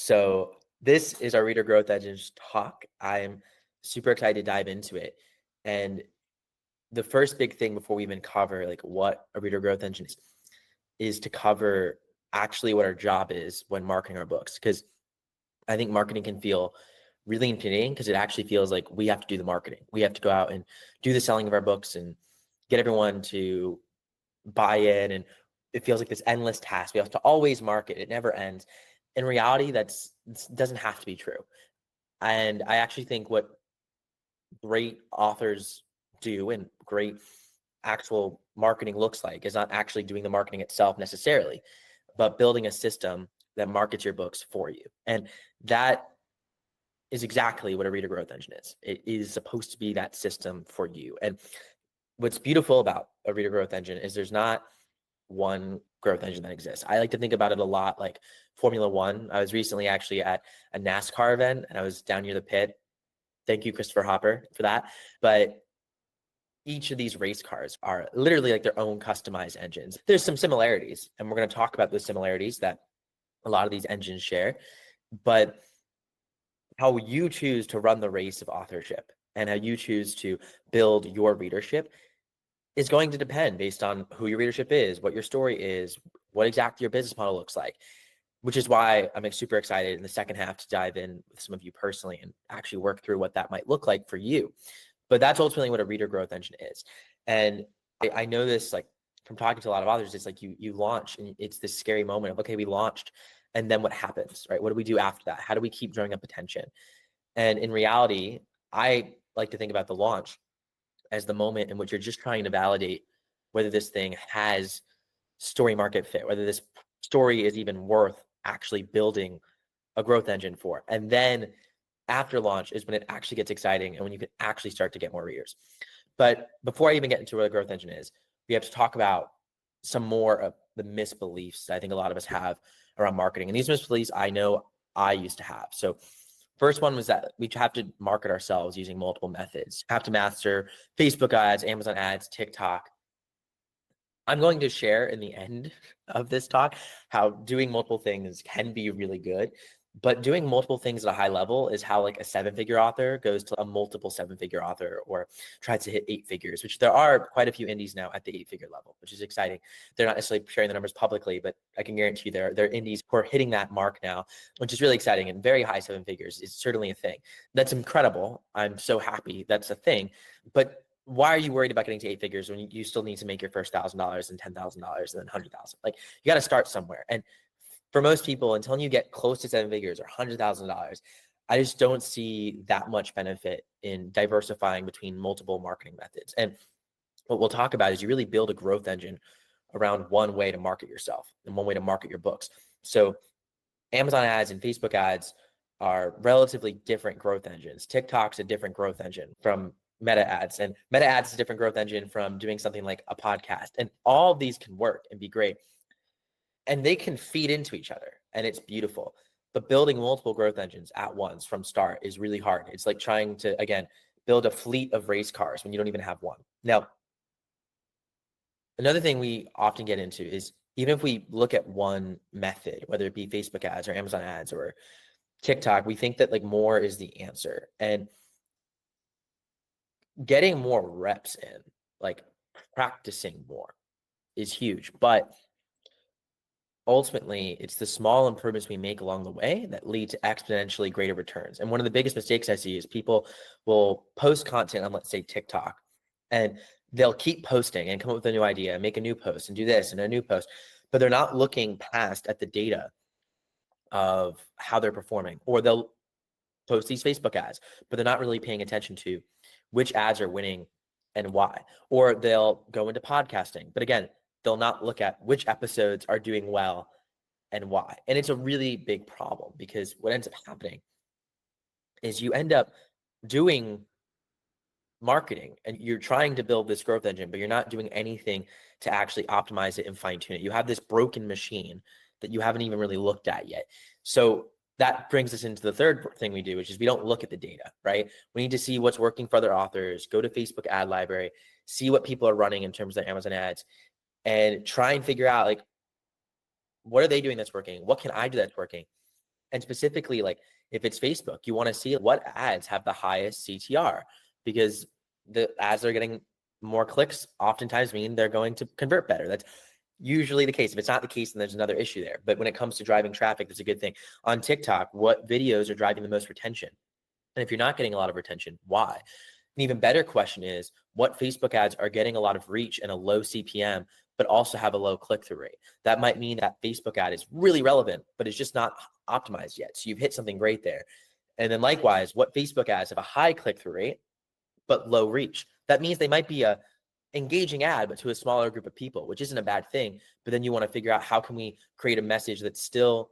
So this is our Reader Growth Engines talk. I'm super excited to dive into it. And the first big thing before we even cover like what a Reader Growth Engine is to cover actually what our job is when marketing our books. Because I think marketing can feel really intimidating because it actually feels like we have to do the marketing. We have to go out and do the selling of our books and get everyone to buy in. And it feels like this endless task. We have to always market. It never ends. In reality, that doesn't have to be true. And I actually think what great authors do and great actual marketing looks like is not actually doing the marketing itself necessarily, but building a system that markets your books for you. And that is exactly what a Reader Growth Engine is. It is supposed to be that system for you. And what's beautiful about a Reader Growth Engine is there's not one growth engine that exists. I like to think about it a lot like Formula One. I was recently actually at a NASCAR event and I was down near the pit. Thank you, Christopher Hopper, for that. But each of these race cars are literally like their own customized engines. There's some similarities, and we're going to talk about those similarities that a lot of these engines share. But how you choose to run the race of authorship and how you choose to build your readership is going to depend based on who your readership is, what your story is, what exactly your business model looks like, which is why I'm super excited in the second half to dive in with some of you personally and actually work through what that might look like for you. But that's ultimately what a Reader Growth Engine is. And I know this like from talking to a lot of authors, it's like you launch and it's this scary moment of, okay, we launched and then what happens, right? What do we do after that? How do we keep drawing up attention? And in reality, I like to think about the launch as the moment in which you're just trying to validate whether this thing has story market fit, whether this story is even worth actually building a growth engine for. And then after launch is when it actually gets exciting and when you can actually start to get more readers. But before I even get into what a growth engine is, we have to talk about some more of the misbeliefs I think a lot of us have around marketing. And these misbeliefs I know I used to have. So first one was that we have to market ourselves using multiple methods. Have to master Facebook ads, Amazon ads, TikTok. I'm going to share in the end of this talk how doing multiple things can be really good, but doing multiple things at a high level is how like a 7-figure author goes to a multiple 7-figure author or tries to hit 8 figures, which there are quite a few indies now at the 8-figure level, which is exciting. They're not necessarily sharing the numbers publicly, but I can guarantee you there are indies who are hitting that mark now, which is really exciting, and very high 7 figures is certainly a thing. That's incredible. I'm so happy that's a thing, but why are you worried about getting to 8 figures when you still need to make your first $1,000 and $10,000 and then 100,000? Like you got to start somewhere. And for most people, until you get close to 7 figures or $100,000, I just don't see that much benefit in diversifying between multiple marketing methods. And what we'll talk about is you really build a growth engine around one way to market yourself and one way to market your books. So Amazon ads and Facebook ads are relatively different growth engines. TikTok's a different growth engine from Meta ads, and Meta ads is a different growth engine from doing something like a podcast. And all of these can work and be great. And they can feed into each other and it's beautiful. But building multiple growth engines at once from start is really hard. It's like trying to, again, build a fleet of race cars when you don't even have one. Now, another thing we often get into is even if we look at one method, whether it be Facebook ads or Amazon ads or TikTok, we think that like more is the answer. And getting more reps in, like practicing more is huge. But ultimately, it's the small improvements we make along the way that lead to exponentially greater returns. And one of the biggest mistakes I see is people will post content on, let's say, TikTok, and they'll keep posting and come up with a new idea, make a new post and do this and a new post, but they're not looking past at the data of how they're performing. Or they'll post these Facebook ads, but they're not really paying attention to which ads are winning and why. Or they'll go into podcasting, but again, they'll not look at which episodes are doing well and why. And it's a really big problem because what ends up happening is you end up doing marketing and you're trying to build this growth engine, but you're not doing anything to actually optimize it and fine tune it. You have this broken machine that you haven't even really looked at yet. So that brings us into the third thing we do, which is we don't look at the data, right? We need to see what's working for other authors, go to Facebook ad library, see what people are running in terms of Amazon ads, and try and figure out like, what are they doing that's working? What can I do that's working? And specifically, like if it's Facebook, you want to see what ads have the highest CTR, because the ads that are getting more clicks oftentimes mean they're going to convert better. That's usually the case. If it's not the case, then there's another issue there. But when it comes to driving traffic, that's a good thing. On TikTok, what videos are driving the most retention? And if you're not getting a lot of retention, why? An even better question is, what Facebook ads are getting a lot of reach and a low CPM, but also have a low click-through rate? That might mean that Facebook ad is really relevant, but it's just not optimized yet. So you've hit something great there. And then likewise, what Facebook ads have a high click-through rate, but low reach? That means they might be a engaging ad, but to a smaller group of people, which isn't a bad thing. But then you want to figure out, how can we create a message that still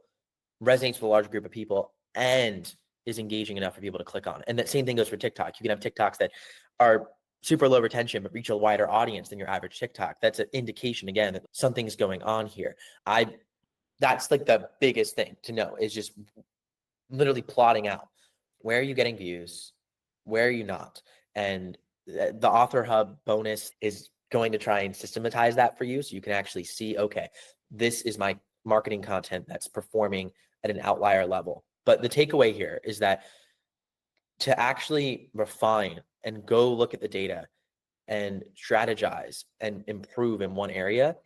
resonates with a large group of people and is engaging enough for people to click on? And that same thing goes for TikTok. You can have TikToks that are super low retention, but reach a wider audience than your average TikTok. That's an indication, again, that something's going on here. That's like the biggest thing to know, is just literally plotting out, where are you getting views, where are you not? And the Author Hub bonus is going to try and systematize that for you, so you can actually see, okay, this is my marketing content that's performing at an outlier level. But the takeaway here is that to actually refine and go look at the data and strategize and improve in one area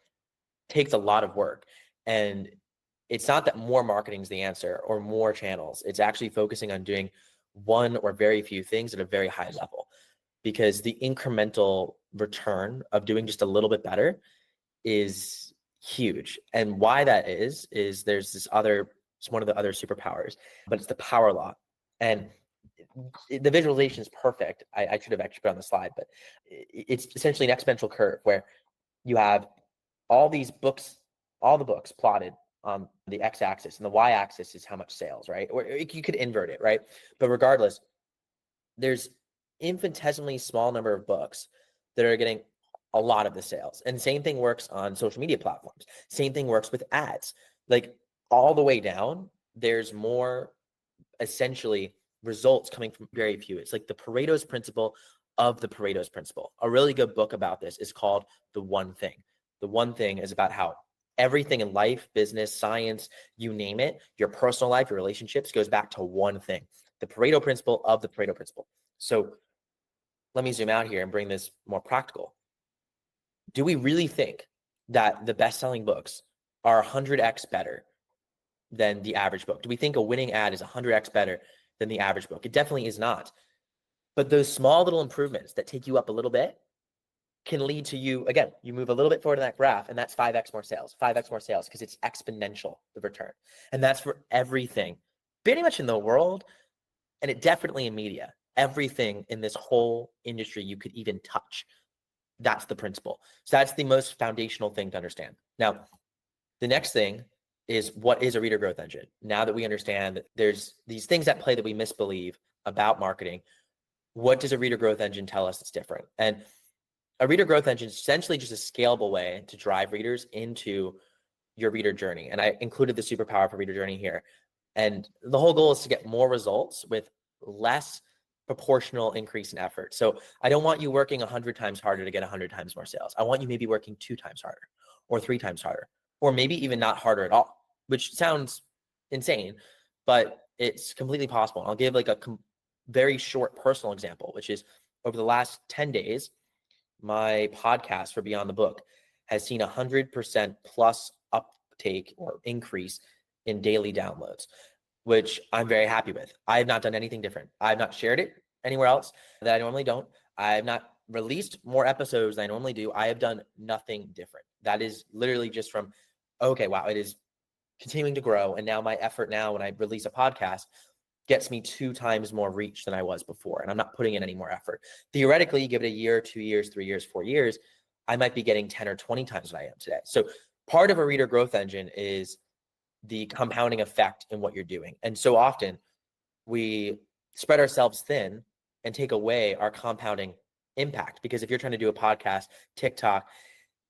takes a lot of work. And it's not that more marketing is the answer or more channels. It's actually focusing on doing one or very few things at a very high level, because the incremental return of doing just a little bit better is huge. And why that is there's it's one of the other superpowers, but it's the power law. And the visualization is perfect. I should have actually put on the slide, but it's essentially an exponential curve where you have all these books, all the books plotted on the x-axis, and the y-axis is how much sales, right? Or you could invert it, right? But regardless, there's infinitesimally small number of books that are getting a lot of the sales. And same thing works on social media platforms. Same thing works with ads. Like all the way down, there's more essentially results coming from very few. It's like the Pareto's principle of the Pareto's principle. A really good book about this is called The One Thing. The One Thing is about how everything in life, business, science, you name it, your personal life, your relationships, goes back to one thing, the Pareto principle of the Pareto principle. So let me zoom out here and bring this more practical. Do we really think that the best-selling books are 100x better than the average book? Do we think a winning ad is 100x better than the average book? It definitely is not. But those small little improvements that take you up a little bit can lead to you, again, you move a little bit forward in that graph, and that's 5x more sales, because it's exponential, the return. And that's for everything, pretty much in the world, and it definitely in media. Everything in this whole industry you could even touch. That's the principle. So that's the most foundational thing to understand. Now, the next thing is, what is a reader growth engine? Now that we understand that there's these things at play that we misbelieve about marketing, what does a reader growth engine tell us that's different? And a reader growth engine is essentially just a scalable way to drive readers into your reader journey. And I included the superpower for reader journey here. And the whole goal is to get more results with less proportional increase in effort. So I don't want you working 100 times harder to get 100 times more sales. I want you maybe working 2 times harder, or 3 times harder, or maybe even not harder at all, which sounds insane, but it's completely possible. I'll give like a very short personal example, which is over the last 10 days, my podcast for Beyond the Book has seen 100% plus uptake or increase in daily downloads, which I'm very happy with. I have not done anything different. I have not shared it anywhere else that I normally don't. I have not released more episodes than I normally do. I have done nothing different. That is literally just from, okay, wow, it is continuing to grow. And now my effort now when I release a podcast gets me 2 times more reach than I was before. And I'm not putting in any more effort. Theoretically, you give it a year, 2 years, 3 years, 4 years, I might be getting 10 or 20 times what I am today. So part of a reader growth engine is the compounding effect in what you're doing. And so often we spread ourselves thin and take away our compounding impact. Because if you're trying to do a podcast, TikTok,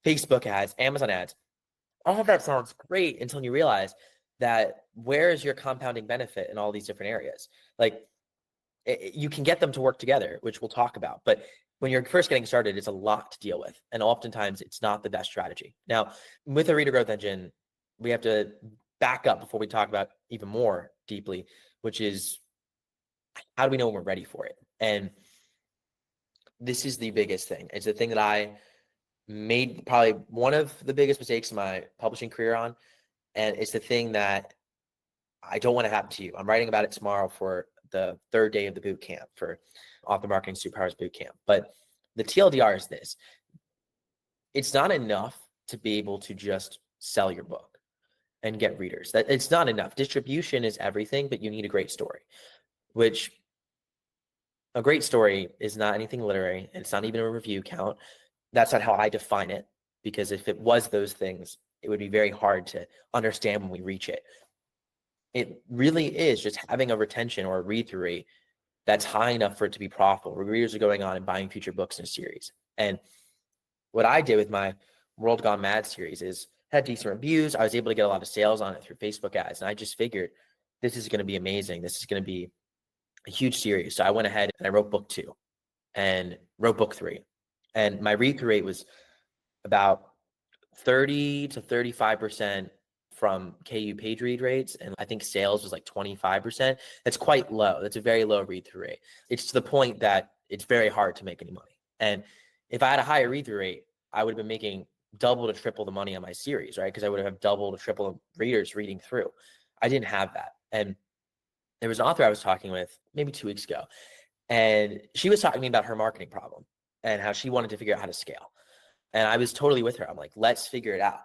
Facebook ads, Amazon ads, all of that sounds great until you realize that where is your compounding benefit in all these different areas? Like you can get them to work together, which we'll talk about. But when you're first getting started, it's a lot to deal with. And oftentimes it's not the best strategy. Now, with a reader growth engine, we have to back up before we talk about even more deeply, which is how do we know when we're ready for it? And this is the biggest thing. It's the thing that I made probably one of the biggest mistakes in my publishing career on. And it's the thing that I don't want to happen to you. I'm writing about it tomorrow for the third day of the boot camp for Author Marketing Superpowers boot camp. But the TLDR is this. It's not enough to be able to just sell your book and get readers. That it's not enough. Distribution is everything, but you need a great story, which a great story is not anything literary. It's not even a review count. That's not how I define it, because if it was those things, it would be very hard to understand when we reach it. It really is just having a retention or a read-through rate that's high enough for it to be profitable, where readers are going on and buying future books in a series. And what I did with my World Gone Mad series is had decent reviews. I was able to get a lot of sales on it through Facebook ads. And I just figured this is going to be amazing. This is going to be a huge series. So I went ahead and I wrote book 2 and wrote book 3. And my read-through rate was about 30 to 35% from KU page read rates. And I think sales was like 25%. That's quite low. That's a very low read-through rate. It's to the point that it's very hard to make any money. And if I had a higher read-through rate, I would have been making double to triple the money on my series, right? Because I would have double to triple the readers reading through. I didn't have that. And there was an author I was talking with maybe 2 weeks ago, and she was talking to me about her marketing problem and how she wanted to figure out how to scale. And I was totally with her. I'm like, let's figure it out.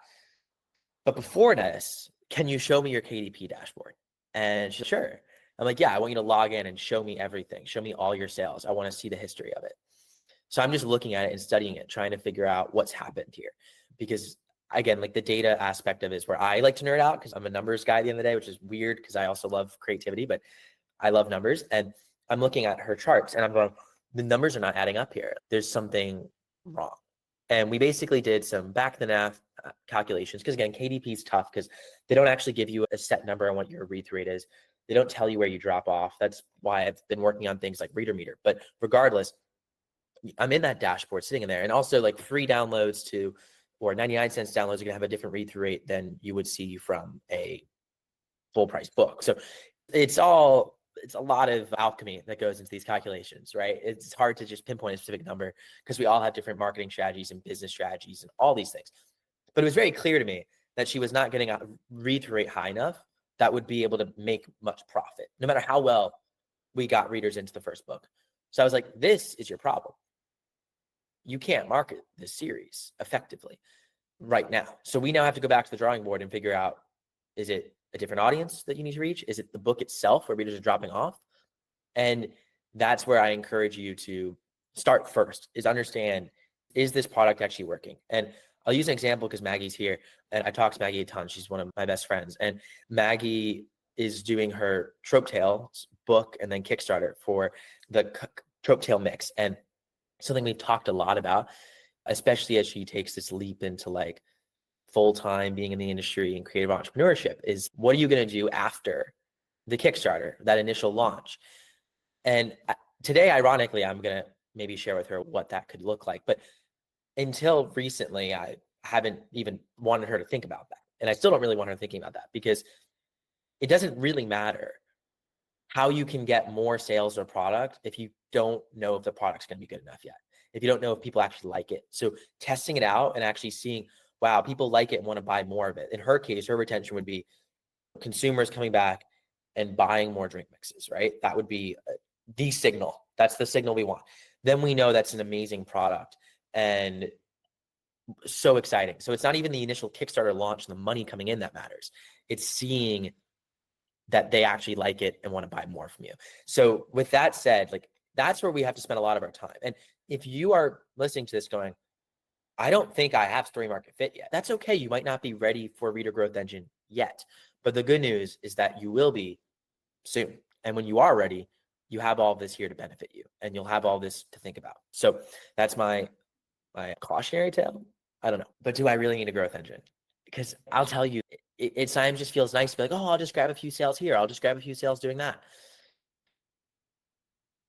But before this, can you show me your KDP dashboard? And she's sure. I'm like, yeah, I want you to log in and show me everything. Show me all your sales. I want to see the history of it. So I'm just looking at it and studying it, trying to figure out what's happened here. Because again, like the data aspect of it is where I like to nerd out, because I'm a numbers guy at the end of the day, which is weird because I also love creativity, but I love numbers. And I'm looking at her charts and I'm going, the numbers are not adding up here. There's something wrong. And we basically did some back of the NAF calculations, because again, KDP is tough because they don't actually give you a set number on what your read-through rate is. They don't tell you where you drop off. That's why I've been working on things like Reader Meter. But regardless, I'm in that dashboard sitting in there. And also like free downloads to, or 99 cents downloads are going to have a different read-through rate than you would see from a full price book. So it's a lot of alchemy that goes into these calculations, right? It's hard to just pinpoint a specific number because we all have different marketing strategies and business strategies and all these things. But it was very clear to me that she was not getting a read-through rate high enough that would be able to make much profit, no matter how well we got readers into the first book. So I was like, this is your problem. You can't market this series effectively right now. So we now have to go back to the drawing board and figure out, is it a different audience that you need to reach? Is it the book itself where readers are dropping off? And that's where I encourage you to start first, is understand, is this product actually working? And I'll use an example because Maggie's here and I talk to Maggie a ton. She's one of my best friends. And Maggie is doing her Trope Tales book and then Kickstarter for the Trope Tale mix. And something we've talked a lot about, especially as she takes this leap into like full-time being in the industry and creative entrepreneurship, is what are you going to do after the Kickstarter, that initial launch? And today, ironically, I'm going to maybe share with her what that could look like. But until recently, I haven't even wanted her to think about that. And I still don't really want her thinking about that, because it doesn't really matter how you can get more sales or product if you don't know if the product's going to be good enough yet, if you don't know if people actually like it. So testing it out and actually seeing, wow, people like it and want to buy more of it. In her case, her retention would be consumers coming back and buying more drink mixes, right? That would be the signal. That's the signal we want. Then we know that's an amazing product and so exciting. So it's not even the initial Kickstarter launch and the money coming in that matters. It's seeing that they actually like it and want to buy more from you. So with that said, like that's where we have to spend a lot of our time. And if you are listening to this going, I don't think I have story market fit yet, that's okay. You might not be ready for Reader Growth Engine yet, but the good news is that you will be soon. And when you are ready, you have all this here to benefit you and you'll have all this to think about. So that's my cautionary tale. I don't know, but do I really need a growth engine? Because I'll tell you, it sometimes just feels nice to be like, oh, I'll just grab a few sales here. I'll just grab a few sales doing that.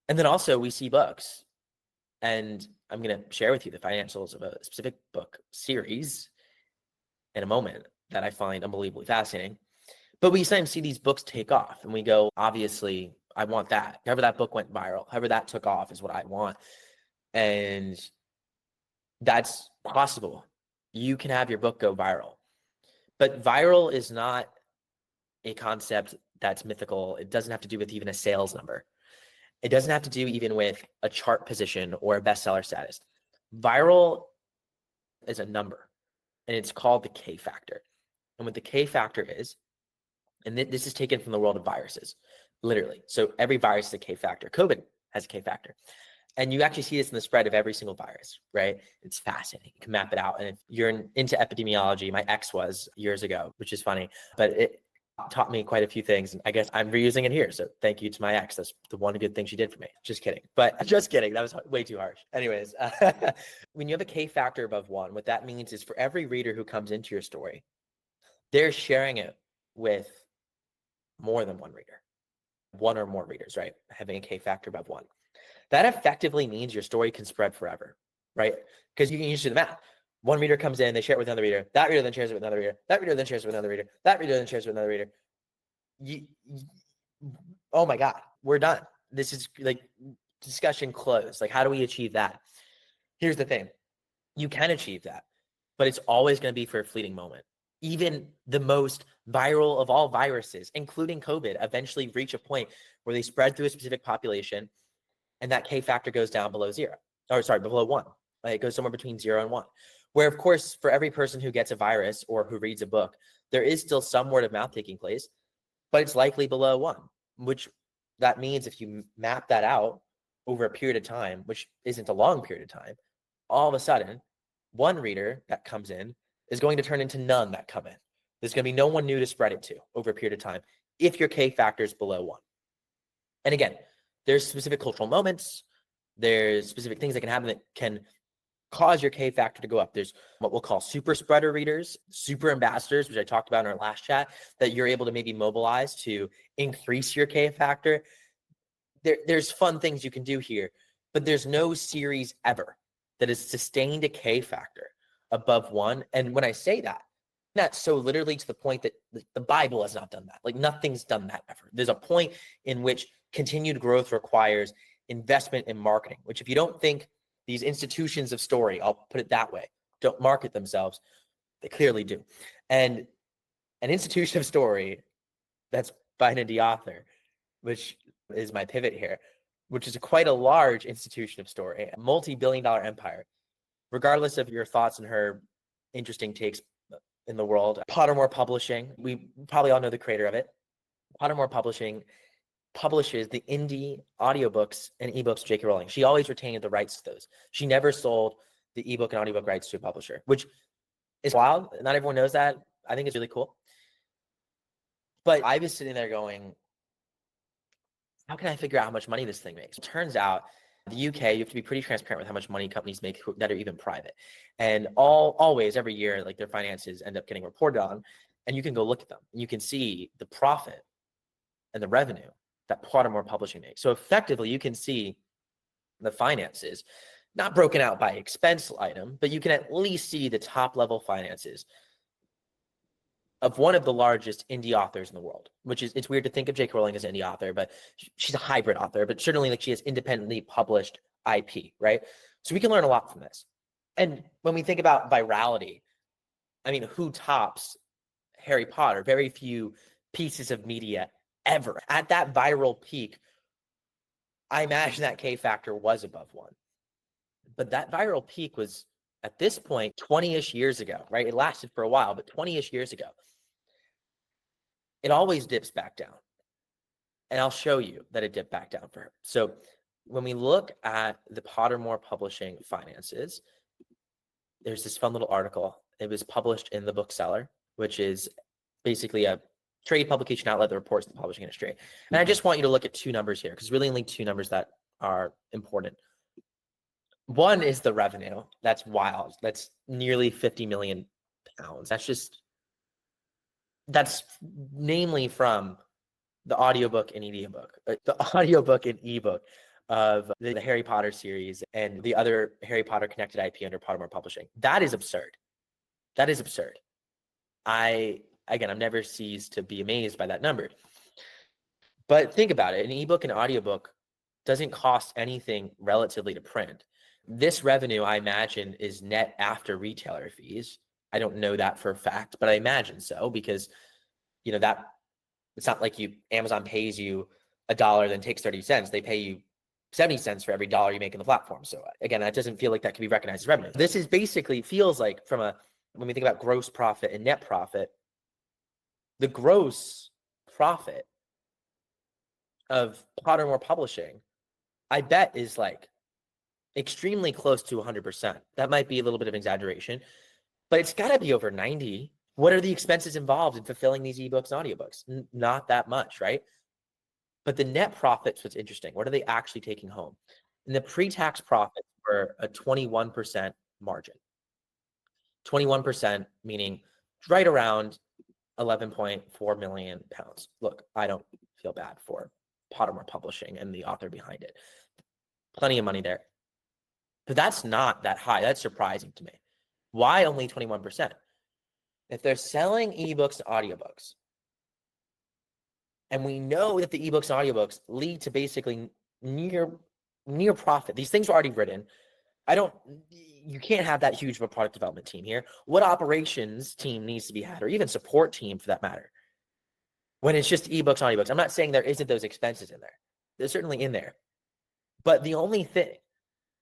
And then also we see books, and I'm going to share with you the financials of a specific book series in a moment that I find unbelievably fascinating. But we sometimes see these books take off and we go, obviously, I want that. However that book went viral, however that took off is what I want. And that's possible. You can have your book go viral. But viral is not a concept that's mythical. It doesn't have to do with even a sales number. It doesn't have to do even with a chart position or a bestseller status. Viral is a number, and it's called the K factor. And what the K factor is, and this is taken from the world of viruses, literally. So every virus is a K factor. COVID has a K factor. And you actually see this in the spread of every single virus, right? It's fascinating. You can map it out. And if you're into epidemiology, my ex was years ago, which is funny, but it taught me quite a few things. And I guess I'm reusing it here. So thank you to my ex. That's the one good thing she did for me. Just kidding. But just kidding. That was way too harsh. Anyways, when you have a K factor above 1, what that means is for every reader who comes into your story, they're sharing it with more than one reader, one or more readers, right? Having a K factor above 1. That effectively means your story can spread forever, right? Because you can use the math. One reader comes in, they share it with another reader. That reader then shares it with another reader. That reader then shares it with another reader. That reader then shares it with another reader. Oh my God, we're done. This is like discussion closed. Like, how do we achieve that? Here's the thing. You can achieve that, but it's always going to be for a fleeting moment. Even the most viral of all viruses, including COVID, eventually reach a point where they spread through a specific population and that K factor goes down below 1. Like it goes somewhere between 0 and 1. Where, of course, for every person who gets a virus or who reads a book, there is still some word of mouth taking place, but it's likely below 1, which that means if you map that out over a period of time, which isn't a long period of time, all of a sudden, one reader that comes in is going to turn into none that come in. There's going to be no one new to spread it to over a period of time if your K factor is below 1. And again, there's specific cultural moments. There's specific things that can happen that can cause your K factor to go up. There's what we'll call super spreader readers, super ambassadors, which I talked about in our last chat, that you're able to maybe mobilize to increase your K factor. There's fun things you can do here, but there's no series ever that has sustained a K factor above 1. And when I say that, that's so literally to the point that the Bible has not done that. Like nothing's done that ever. There's a point in which continued growth requires investment in marketing, which if you don't think these institutions of story, I'll put it that way, don't market themselves, they clearly do. And an institution of story that's by an indie author, which is my pivot here, which is quite a large institution of story, a multi-billion-dollar empire, regardless of your thoughts and her interesting takes in the world. Pottermore Publishing, we probably all know the creator of it. Pottermore Publishing publishes the indie audiobooks and ebooks of J.K. Rowling. She always retained the rights to those. She never sold the ebook and audiobook rights to a publisher, which is wild. Not everyone knows that. I think it's really cool. But I was sitting there going, how can I figure out how much money this thing makes? It turns out the UK, you have to be pretty transparent with how much money companies make that are even private. And always, every year, like their finances end up getting reported on, and you can go look at them. And you can see the profit and the revenue that Pottermore Publishing makes. So effectively, you can see the finances, not broken out by expense item, but you can at least see the top level finances of one of the largest indie authors in the world, which is, it's weird to think of J.K. Rowling as an indie author, but she's a hybrid author, but certainly like she has independently published IP, right? So we can learn a lot from this. And when we think about virality, I mean, who tops Harry Potter? Very few pieces of media ever. At that viral peak, I imagine that K factor was above 1. But that viral peak was, at this point, 20-ish years ago, right? It lasted for a while, but 20-ish years ago. It always dips back down. And I'll show you that it dipped back down for her. So when we look at the Pottermore Publishing finances, there's this fun little article. It was published in The Bookseller, which is basically a trade publication outlet that reports the publishing industry. And I just want you to look at 2 numbers here, because really only 2 numbers that are important. One is the revenue. That's wild. That's nearly 50 million pounds. That's namely from the audiobook and ebook, of the Harry Potter series and the other Harry Potter connected IP under Pottermore Publishing. That is absurd. That is absurd. I again, I'm never ceased to be amazed by that number. But think about it, an ebook and audiobook doesn't cost anything relatively to print. This revenue, I imagine, is net after retailer fees. I don't know that for a fact, but I imagine so, because that it's not like Amazon pays you $1, then takes 30 cents. They pay you 70 cents for every dollar you make in the platform. So again, that doesn't feel like that can be recognized as revenue. This is basically feels like when we think about gross profit and net profit, the gross profit of Pottermore Publishing, I bet, is like extremely close to 100%. That might be a little bit of exaggeration, but it's got to be over 90. What are the expenses involved in fulfilling these ebooks and audiobooks? Not that much, right? But the net profit's what's interesting. What are they actually taking home? And the pre-tax profits were a 21% margin. 21%, meaning right around 11.4 million pounds. Look, I don't feel bad for Pottermore Publishing and the author behind it. Plenty of money there. But that's not that high. That's surprising to me. Why only 21%? If they're selling ebooks and audiobooks, and we know that the ebooks and audiobooks lead to basically near profit. These things are already written. You can't have that huge of a product development team here. What operations team needs to be had, or even support team for that matter, when it's just ebooks and audiobooks? I'm not saying there isn't those expenses in there. They're certainly in there. But the only thing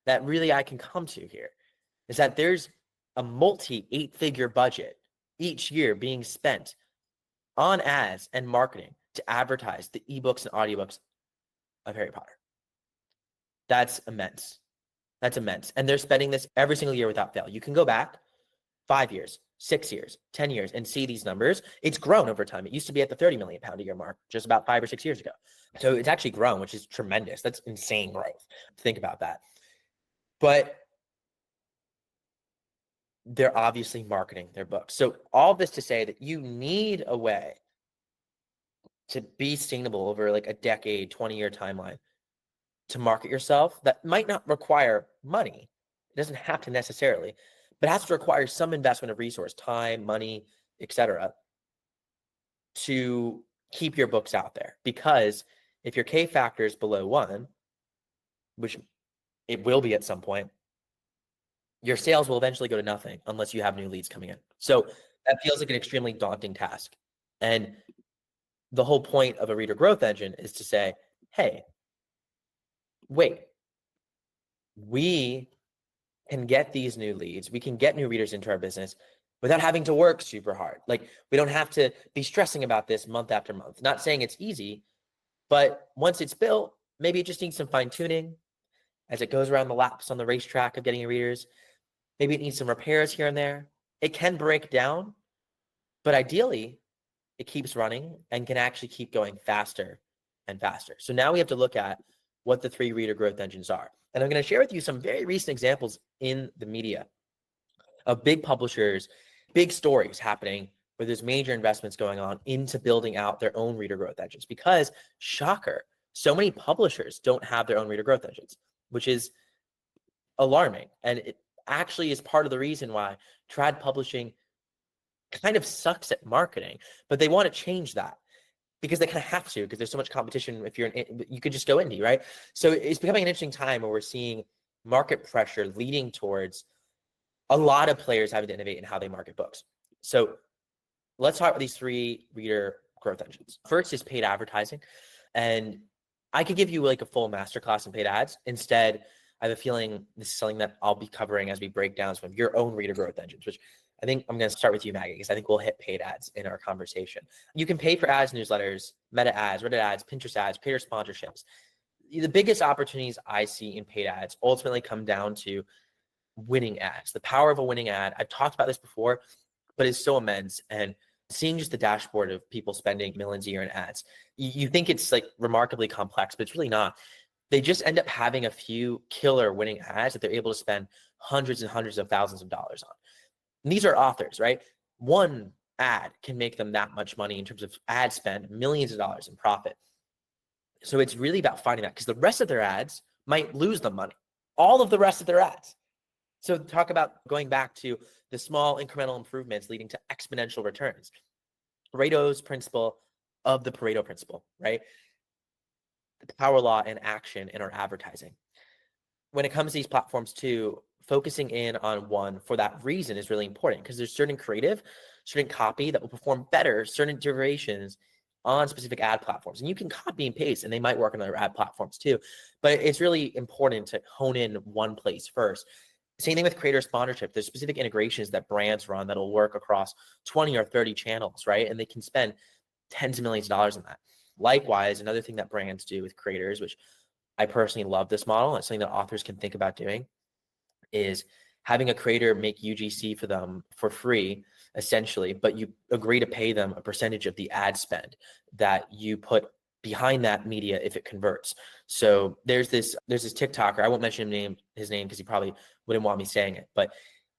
that really I can come to here is that there's a multi-8-figure budget each year being spent on ads and marketing to advertise the ebooks and audiobooks of Harry Potter. That's immense. That's immense. And they're spending this every single year without fail. You can go back 5 years, 6 years, 10 years and see these numbers. It's grown over time. It used to be at the 30 million pound a year mark just about 5 or 6 years ago. So it's actually grown, which is tremendous. That's insane growth. Think about that. But they're obviously marketing their books. So all this to say that you need a way to be sustainable over like a decade, 20-year timeline to market yourself that might not require money. It doesn't have to necessarily, but has to require some investment of resource, time, money, etc., to keep your books out there. Because if your K factor is below 1, which it will be at some point, your sales will eventually go to nothing unless you have new leads coming in. So that feels like an extremely daunting task. And the whole point of a reader growth engine is to say, hey, wait, we can get these new leads, we can get new readers into our business without having to work super hard. Like, we don't have to be stressing about this month after month. Not saying it's easy, but once it's built, maybe it just needs some fine tuning as it goes around the laps on the racetrack of getting your readers. Maybe it needs some repairs here and there. It can break down, but ideally it keeps running and can actually keep going faster and faster. So now we have to look at what the 3 reader growth engines are. And I'm going to share with you some very recent examples in the media of big publishers, big stories happening where there's major investments going on into building out their own reader growth engines. Because, shocker, so many publishers don't have their own reader growth engines, which is alarming. And it actually is part of the reason why trad publishing kind of sucks at marketing, but they want to change that because they kind of have to, because there's so much competition. If you could just go indie, right? So it's becoming an interesting time where we're seeing market pressure leading towards a lot of players having to innovate in how they market books. So let's talk about these 3 reader growth engines. First is paid advertising. And I could give you like a full masterclass in paid ads. Instead, I have a feeling this is something that I'll be covering as we break down some of your own reader growth engines, which I think I'm going to start with you, Maggie, because I think we'll hit paid ads in our conversation. You can pay for ads, newsletters, meta ads, Reddit ads, Pinterest ads, creator sponsorships. The biggest opportunities I see in paid ads ultimately come down to winning ads. The power of a winning ad. I've talked about this before, but it's so immense. And seeing just the dashboard of people spending millions a year in ads, you think it's like remarkably complex, but it's really not. They just end up having a few killer winning ads that they're able to spend hundreds and hundreds of thousands of dollars on. And these are authors, right? One ad can make them that much money in terms of ad spend, millions of dollars in profit. So it's really about finding that, because the rest of their ads might lose them money. All of the rest of their ads. So talk about going back to the small incremental improvements leading to exponential returns. Pareto's principle of the Pareto principle, right? The power law in action in our advertising. When it comes to these platforms too, focusing in on one for that reason is really important, because there's certain creative, certain copy that will perform better, certain durations on specific ad platforms. And you can copy and paste, and they might work on other ad platforms too. But it's really important to hone in one place first. Same thing with creator sponsorship. There's specific integrations that brands run that'll work across 20 or 30 channels, right? And they can spend tens of millions of dollars on that. Likewise, another thing that brands do with creators, which I personally love this model, and it's something that authors can think about doing, is having a creator make UGC for them for free, essentially, but you agree to pay them a percentage of the ad spend that you put behind that media if it converts. So there's this TikToker, I won't mention his name because he probably wouldn't want me saying it, but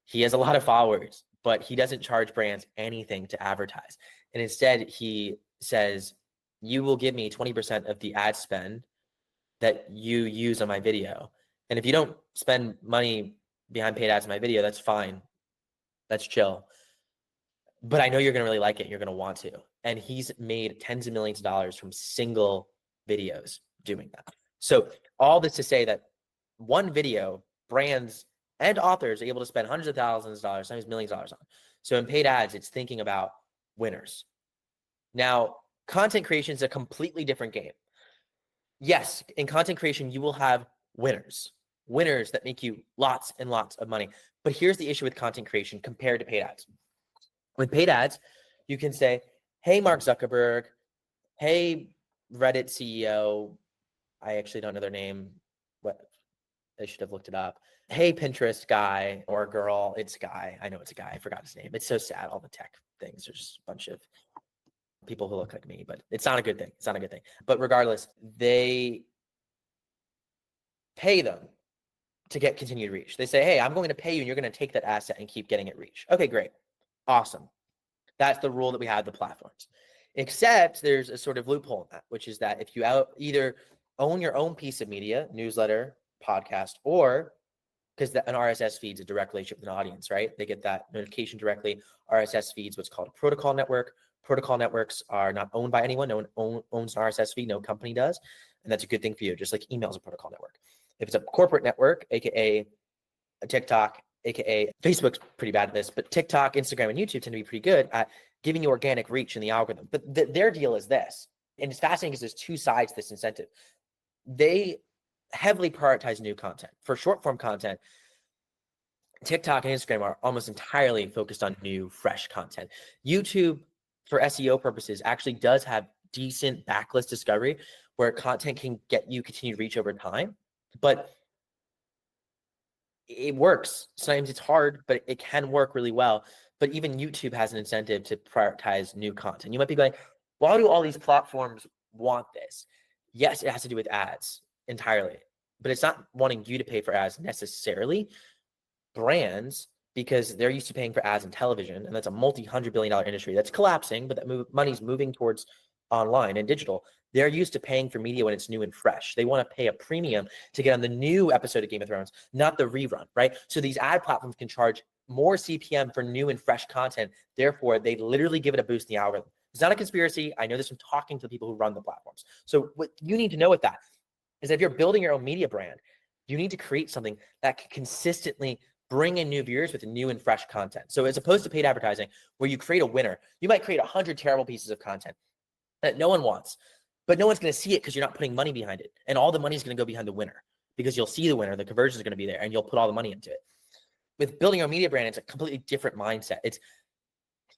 he has a lot of followers, but he doesn't charge brands anything to advertise. And instead he says, you will give me 20% of the ad spend that you use on my video. And if you don't spend money behind paid ads in my video, that's fine. That's chill. But I know you're going to really like it. And you're going to want to. And he's made tens of millions of dollars from single videos doing that. So all this to say that one video, brands and authors are able to spend hundreds of thousands of dollars, sometimes millions of dollars on. So in paid ads, it's thinking about winners. Now, content creation is a completely different game. Yes, in content creation, you will have winners that make you lots and lots of money. But here's the issue with content creation compared to paid ads. With paid ads, you can say, hey, Mark Zuckerberg, hey, Reddit CEO, I actually don't know their name. What? I should have looked it up. Hey, Pinterest guy or girl, it's guy. I know it's a guy. I forgot his name. It's so sad. All the tech things. There's just a bunch of people who look like me, but it's not a good thing. It's not a good thing. But regardless, they pay them to get continued reach. They say, hey, I'm going to pay you and you're going to take that asset and keep getting it reach. Okay, great. Awesome. That's the rule that we have the platforms. Except there's a sort of loophole in that, which is that if you either own your own piece of media, newsletter, podcast, or because an RSS feed's a direct relationship with an audience, right? They get that notification directly. RSS feed's what's called a protocol network. Protocol networks are not owned by anyone. No one owns an RSS feed. No company does. And that's a good thing for you, just like email is a protocol network. If it's a corporate network, aka a TikTok, aka Facebook's pretty bad at this, but TikTok, Instagram, and YouTube tend to be pretty good at giving you organic reach in the algorithm. But their deal is this, and it's fascinating because there's two sides to this incentive. They heavily prioritize new content. For short form content, TikTok and Instagram are almost entirely focused on new, fresh content. YouTube, for SEO purposes, actually does have decent backlist discovery where content can get you continued reach over time, but it works. Sometimes it's hard, but it can work really well. But even YouTube has an incentive to prioritize new content. You might be like, why do all these platforms want this? Yes, it has to do with ads entirely, but it's not wanting you to pay for ads necessarily. Brands, because they're used to paying for ads in television, and that's a multi-$100 billion industry that's collapsing, but that money's moving towards online and digital. They're used to paying for media when it's new and fresh. They want to pay a premium to get on the new episode of Game of Thrones, not the rerun, right? So these ad platforms can charge more CPM for new and fresh content. Therefore, they literally give it a boost in the algorithm. It's not a conspiracy. I know this from talking to the people who run the platforms. So what you need to know with that is that if you're building your own media brand, you need to create something that can consistently bring in new viewers with new and fresh content. So as opposed to paid advertising, where you create a winner, you might create 100 terrible pieces of content that no one wants, but no one's going to see it because you're not putting money behind it. And all the money is going to go behind the winner because you'll see the winner, the conversions are going to be there, and you'll put all the money into it. With building your media brand, it's a completely different mindset. It's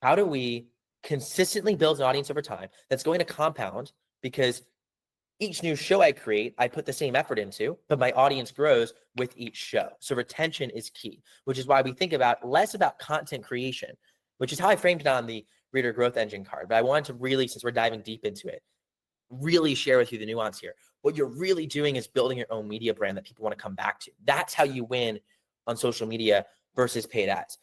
how do we consistently build an audience over time that's going to compound, because each new show I create, I put the same effort into, but my audience grows with each show. So retention is key, which is why we think about less about content creation, which is how I framed it on the Reader Growth Engine card. But I wanted to really, since we're diving deep into it, really share with you the nuance here. What you're really doing is building your own media brand that people want to come back to. That's how you win on social media versus paid ads.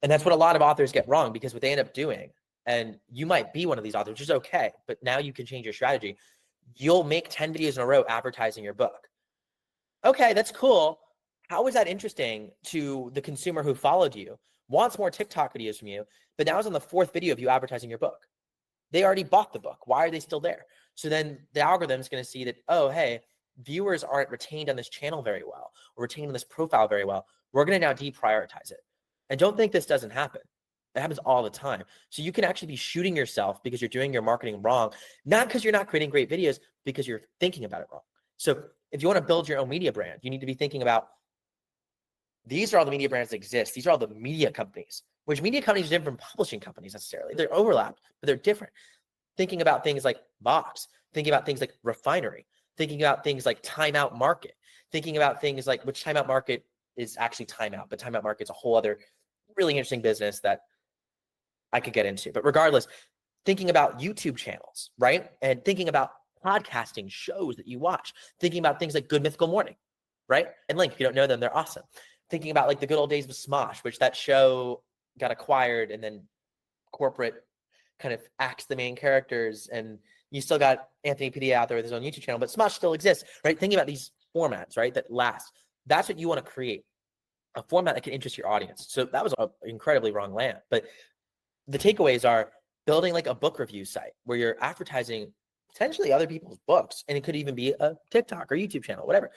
And that's what a lot of authors get wrong, because what they end up doing, and you might be one of these authors, which is okay, but now you can change your strategy. You'll make 10 videos in a row advertising your book. Okay, that's cool. How is that interesting to the consumer who followed you, wants more TikTok videos from you, but now it's on the fourth video of you advertising your book? They already bought the book. Why are they still there? So then the algorithm is going to see that, oh, hey, viewers aren't retained on this channel very well or retained on this profile very well. We're going to now deprioritize it. And don't think this doesn't happen. It happens all the time. So you can actually be shooting yourself because you're doing your marketing wrong, not because you're not creating great videos, because you're thinking about it wrong. So if you want to build your own media brand, you need to be thinking about, these are all the media brands that exist. These are all the media companies, which media companies are different from publishing companies necessarily. They're overlapped, but they're different. Thinking about things like Vox, thinking about things like Refinery, thinking about things like Timeout Market, thinking about things like, which Timeout Market is actually Timeout, but Timeout Market's a whole other really interesting business that I could get into. But regardless, thinking about YouTube channels, right? And thinking about podcasting shows that you watch, thinking about things like Good Mythical Morning, right? And Link, if you don't know them, they're awesome. Thinking about like the good old days of Smosh, which that show got acquired and then corporate kind of axed the main characters, and you still got Anthony Padilla out there with his own YouTube channel, but Smosh still exists, right? Thinking about these formats, right, that last. That's what you want to create, a format that can interest your audience. So that was an incredibly wrong land. But the takeaways are building like a book review site where you're advertising potentially other people's books, and it could even be a TikTok or YouTube channel, whatever.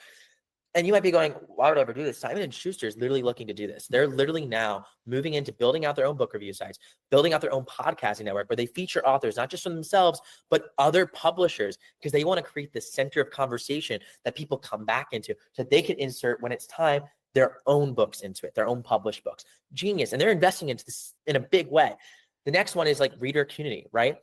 And you might be going, why would I ever do this? Simon & Schuster is literally looking to do this. They're literally now moving into building out their own book review sites, building out their own podcasting network where they feature authors, not just from themselves, but other publishers, because they want to create the center of conversation that people come back into so that they can insert, when it's time, their own books into it, their own published books. Genius. And they're investing into this in a big way. The next one is like reader community, right?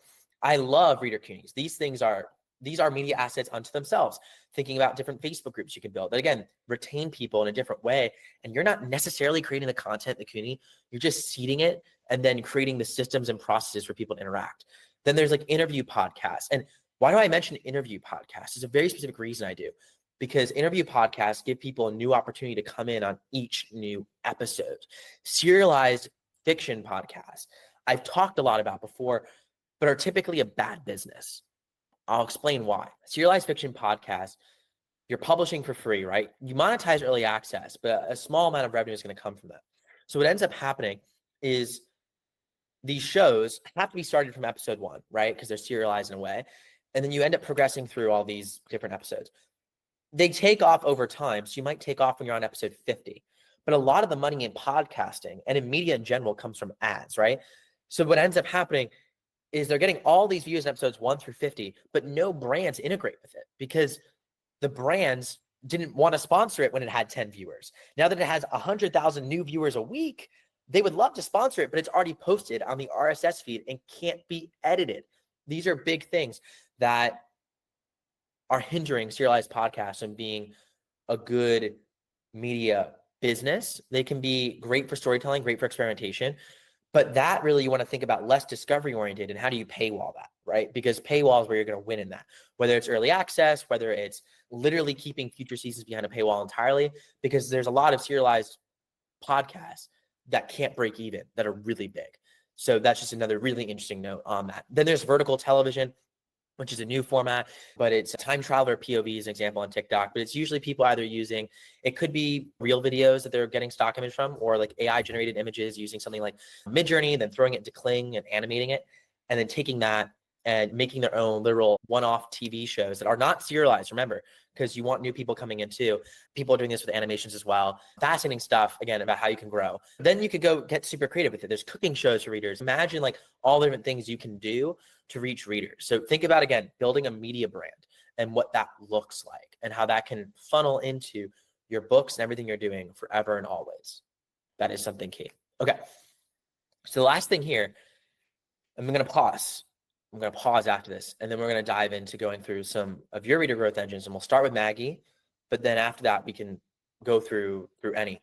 I love reader communities. These are media assets unto themselves. Thinking about different Facebook groups you can build that, again, retain people in a different way. And you're not necessarily creating the content in the community. You're just seeding it and then creating the systems and processes for people to interact. Then there's like interview podcasts. And why do I mention interview podcasts? There's a very specific reason I do, because interview podcasts give people a new opportunity to come in on each new episode. Serialized fiction podcasts, I've talked a lot about before, but are typically a bad business. I'll explain why. Serialized fiction podcast, you're publishing for free, right? You monetize early access, but a small amount of revenue is going to come from that. So what ends up happening is these shows have to be started from episode 1, right? Because they're serialized in a way. And then you end up progressing through all these different episodes. They take off over time. So you might take off when you're on episode 50. But a lot of the money in podcasting and in media in general comes from ads, right? So what ends up happening is they're getting all these views in episodes 1 through 50, but no brands integrate with it because the brands didn't want to sponsor it when it had 10 viewers. Now that it has 100,000 new viewers a week, they would love to sponsor it, but it's already posted on the RSS feed and can't be edited. These are big things that are hindering serialized podcasts from being a good media business. They can be great for storytelling, great for experimentation. But that really, you want to think about less discovery oriented and how do you paywall that, right? Because paywall is where you're going to win in that, whether it's early access, whether it's literally keeping future seasons behind a paywall entirely, because there's a lot of serialized podcasts that can't break even that are really big. So that's just another really interesting note on that. Then there's vertical television, which is a new format, but it's a time traveler POV is an example on TikTok, but it's usually people either using, it could be real videos that they're getting stock image from, or like AI generated images using something like Midjourney, then throwing it into Kling and animating it, and then taking that and making their own literal one-off TV shows that are not serialized, remember, because you want new people coming in too. People are doing this with animations as well. Fascinating stuff, again, about how you can grow. Then you could go get super creative with it. There's cooking shows for readers. Imagine like all the different things you can do to reach readers. So think about, again, building a media brand and what that looks like and how that can funnel into your books and everything you're doing forever and always. That is something key. Okay. So the last thing here, I'm going to pause. I'm going to pause after this, and then we're going to dive into going through some of your reader growth engines, and we'll start with Maggie, but then after that, we can go through any.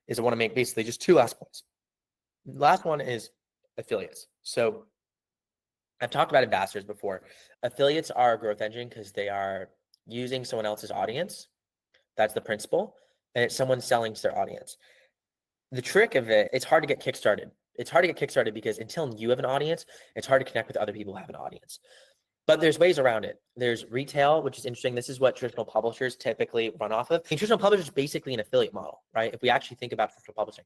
I want to make basically just 2 last points. The last one is affiliates. So I've talked about ambassadors before. Affiliates are a growth engine because they are using someone else's audience. That's the principle, and it's someone selling to their audience. The trick of it, it's hard to get kickstarted. It's hard to get kickstarted because until you have an audience, it's hard to connect with other people who have an audience. But there's ways around it. There's retail, which is interesting. This is what traditional publishers typically run off of. And traditional publishers is basically an affiliate model, right? If we actually think about traditional publishing,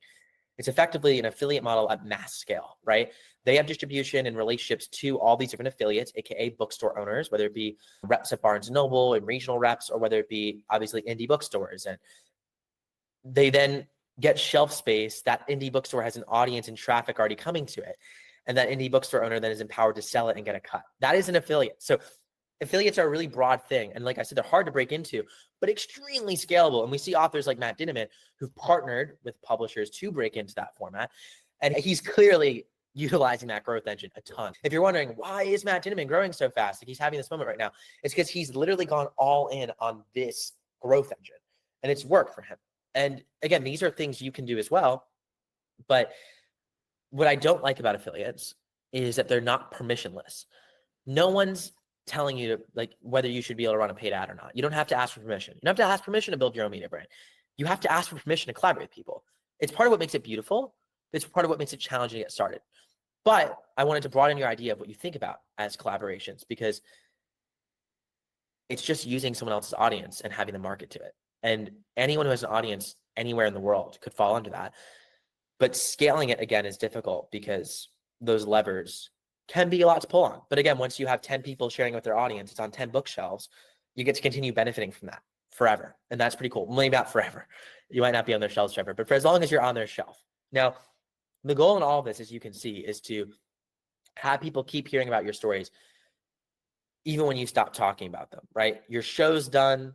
It's effectively an affiliate model at mass scale, right? They have distribution and relationships to all these different affiliates, aka bookstore owners, whether it be reps at Barnes & Noble and regional reps, or whether it be obviously indie bookstores. And they then get shelf space. That indie bookstore has an audience and traffic already coming to it. And that indie bookstore owner then is empowered to sell it and get a cut. That is an affiliate. So affiliates are a really broad thing. And like I said, they're hard to break into, but extremely scalable. And we see authors like Matt Dinneman who've partnered with publishers to break into that format. And he's clearly utilizing that growth engine a ton. If you're wondering, why is Matt Dinneman growing so fast? Like he's having this moment right now. It's because he's literally gone all in on this growth engine and it's worked for him. And again, these are things you can do as well. But what I don't like about affiliates is that they're not permissionless. No one's telling you to, like, whether you should be able to run a paid ad or not. You don't have to ask for permission. You don't have to ask permission to build your own media brand. You have to ask for permission to collaborate with people. It's part of what makes it beautiful. It's part of what makes it challenging to get started. But I wanted to broaden your idea of what you think about as collaborations, because it's just using someone else's audience and having them market to it. And anyone who has an audience anywhere in the world could fall under that. But scaling it, again, is difficult because those levers can be a lot to pull on. But again, once you have 10 people sharing with their audience, it's on 10 bookshelves, you get to continue benefiting from that forever. And that's pretty cool. Maybe not forever. You might not be on their shelves forever, but for as long as you're on their shelf. Now, the goal in all of this, as you can see, is to have people keep hearing about your stories, even when you stop talking about them, right? Your show's done.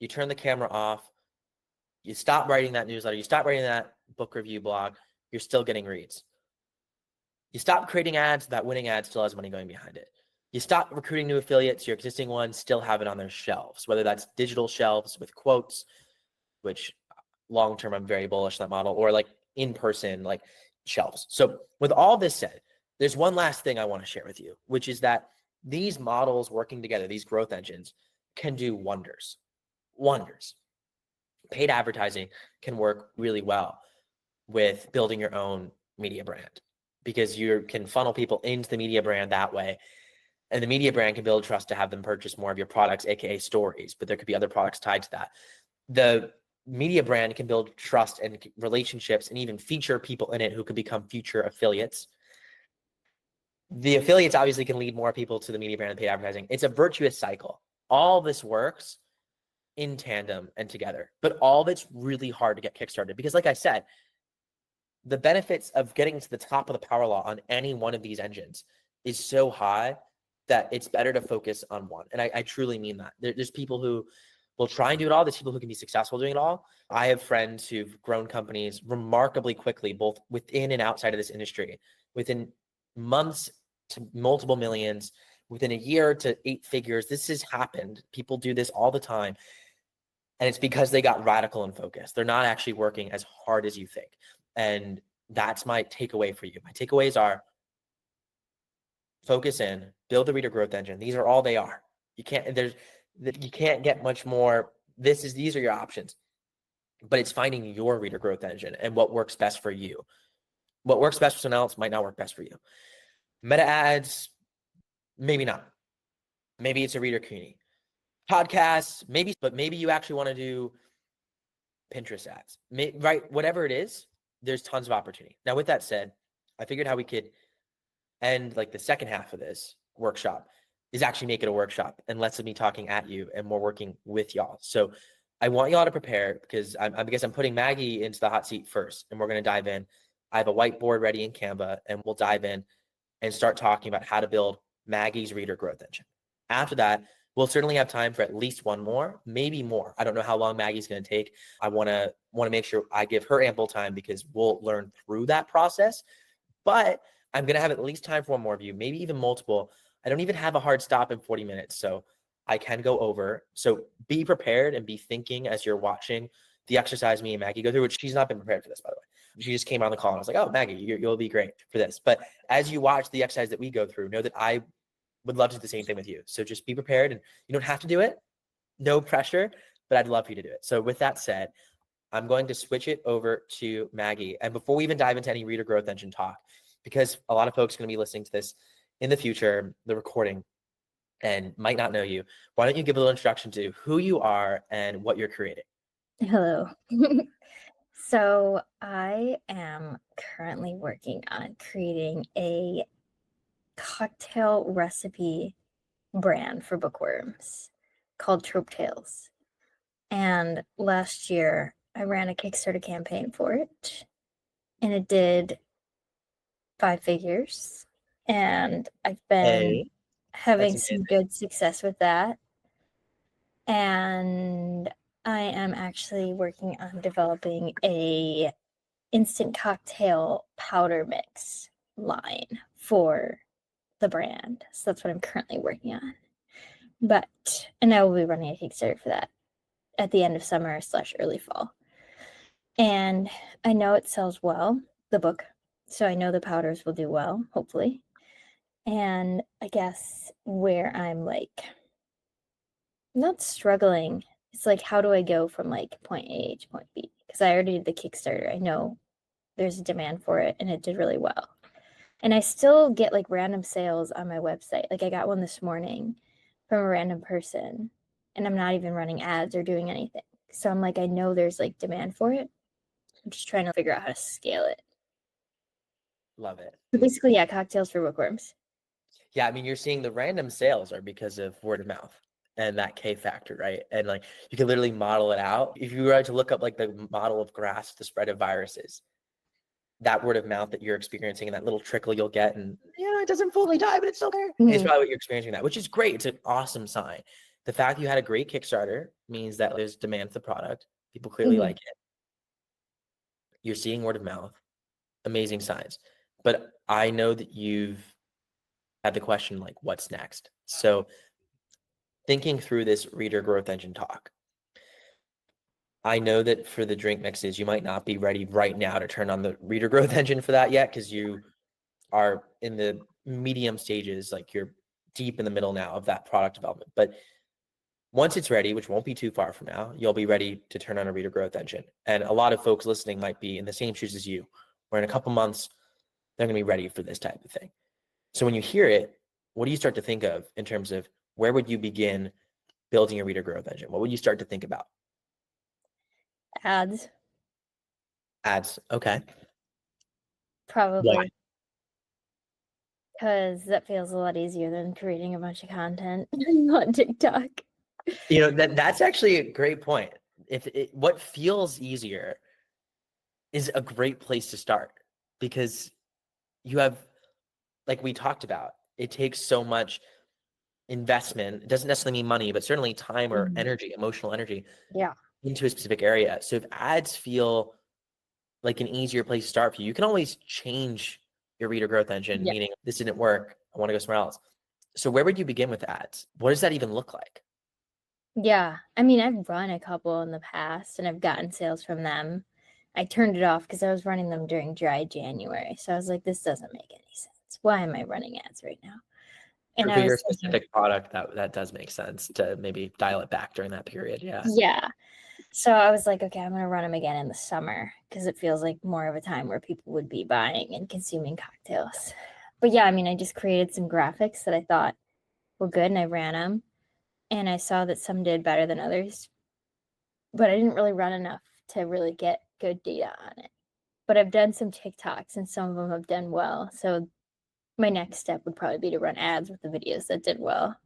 You turn the camera off. You stop writing that newsletter. You stop writing that book review blog. You're still getting reads. You stop creating ads. That winning ad still has money going behind it. You stop recruiting new affiliates. Your existing ones still have it on their shelves, whether that's digital shelves with quotes, which long-term I'm very bullish on that model, or like in-person, like shelves. So with all this said, there's one last thing I want to share with you, which is that these models working together, these growth engines, can do wonders. Wonders. Paid advertising can work really well with building your own media brand, because you can funnel people into the media brand that way. And the media brand can build trust to have them purchase more of your products, aka stories, but there could be other products tied to that. The media brand can build trust and relationships and even feature people in it who could become future affiliates. The affiliates obviously can lead more people to the media brand and paid advertising. It's a virtuous cycle. All this works in tandem and together, but all of it's really hard to get kickstarted, because like I said, the benefits of getting to the top of the power law on any one of these engines is so high that it's better to focus on one. And I truly mean that. There's people who will try and do it all. There's people who can be successful doing it all. I have friends who've grown companies remarkably quickly, both within and outside of this industry, within months to multiple millions, within a year to 8 figures. This has happened. People do this all the time. And it's because they got radical and focused. They're not actually working as hard as you think. And that's my takeaway for you. My takeaways are: focus in, build the reader growth engine. These are all they are. You can't get much more. These are your options. But it's finding your reader growth engine and what works best for you. What works best for someone else might not work best for you. Meta ads, maybe not. Maybe it's a reader community. Podcasts, maybe, but maybe you actually want to do Pinterest ads, right? Whatever it is, there's tons of opportunity. Now, with that said, I figured how we could end like the second half of this workshop is actually make it a workshop and less of me talking at you and more working with y'all. So I want y'all to prepare, because I guess I'm putting Maggie into the hot seat first, and we're going to dive in. I have a whiteboard ready in Canva, and we'll dive in and start talking about how to build Maggie's reader growth engine. After that, we'll certainly have time for at least one more, maybe more. I don't know how long Maggie's going to take. I want to make sure I give her ample time, because we'll learn through that process. But I'm going to have at least time for one more of you, maybe even multiple. I don't even have a hard stop in 40 minutes, so I can go over. So be prepared and be thinking as you're watching the exercise me and Maggie go through, which she's not been prepared for this, by the way. She just came on the call and I was like, oh, Maggie, you'll be great for this. But as you watch the exercise that we go through, know that I would love to do the same thing with you. So just be prepared, and you don't have to do it. No pressure, but I'd love for you to do it. So with that said, I'm going to switch it over to Maggie. And before we even dive into any reader growth engine talk, because a lot of folks are going to be listening to this in the future, the recording, and might not know you, why don't you give a little introduction to who you are and what you're creating? Hello. So I am currently working on creating a cocktail recipe brand for bookworms called Trope Tales. And last year I ran a Kickstarter campaign for it, and it did 5 figures. And I've been Hey, that's having some amazing. good success with that. And I am actually working on developing a instant cocktail powder mix line for the brand. So that's what I'm currently working on. And I will be running a Kickstarter for that at the end of summer / early fall. And I know it sells well, the book. So I know the powders will do well, hopefully. And I guess where I'm like not struggling, it's like, how do I go from like point A to point B? Because I already did the Kickstarter. I know there's a demand for it and it did really well. And I still get like random sales on my website. Like I got one this morning from a random person, and I'm not even running ads or doing anything. So I'm like, I know there's like demand for it. I'm just trying to figure out how to scale it. Love it. So basically, yeah, cocktails for bookworms. Yeah, I mean, you're seeing the random sales are because of word of mouth and that K factor, right? And like you can literally model it out. If you were to look up like the model of grass, the spread of viruses, that word of mouth that you're experiencing and that little trickle you'll get, and it doesn't fully die, but it's still there. It's probably what you're experiencing that, which is great. It's an awesome sign. The fact that you had a great Kickstarter means that there's demand for the product. People clearly like it. You're seeing word of mouth. Amazing signs. But I know that you've had the question like, what's next? So thinking through this reader growth engine talk, I know that for the drink mixes, you might not be ready right now to turn on the reader growth engine for that yet, because you are in the medium stages, like you're deep in the middle now of that product development. But once it's ready, which won't be too far from now, you'll be ready to turn on a reader growth engine. And a lot of folks listening might be in the same shoes as you, where in a couple months, they're going to be ready for this type of thing. So when you hear it, what do you start to think of in terms of where would you begin building a reader growth engine? What would you start to think about? Ads, Ads. Okay. Why? probably, because that feels a lot easier than creating a bunch of content on TikTok. That's actually a great point. What feels easier is a great place to start, because you have, like we talked about, it takes so much investment. It doesn't necessarily mean money, but certainly time or energy, emotional energy Yeah. into a specific area. So if ads feel like an easier place to start for you, you can always change your reader growth engine, Yeah. meaning this didn't work, I want to go somewhere else. So where would you begin with ads? What does that even look like? Yeah. I mean, I've run a couple in the past and I've gotten sales from them. I turned it off because I was running them during dry January. So I was like, this doesn't make any sense. Why am I running ads right now? And For I your was thinking, specific product, that does make sense to maybe dial it back during that period. Yeah. yeah. So I was like, okay, I'm going to run them again in the summer because it feels like more of a time where people would be buying and consuming cocktails. But yeah, I mean, I just created some graphics that I thought were good and I ran them. And I saw that some did better than others, but I didn't really run enough to really get good data on it. But I've done some TikToks and some of them have done well. So my next step would probably be to run ads with the videos that did well.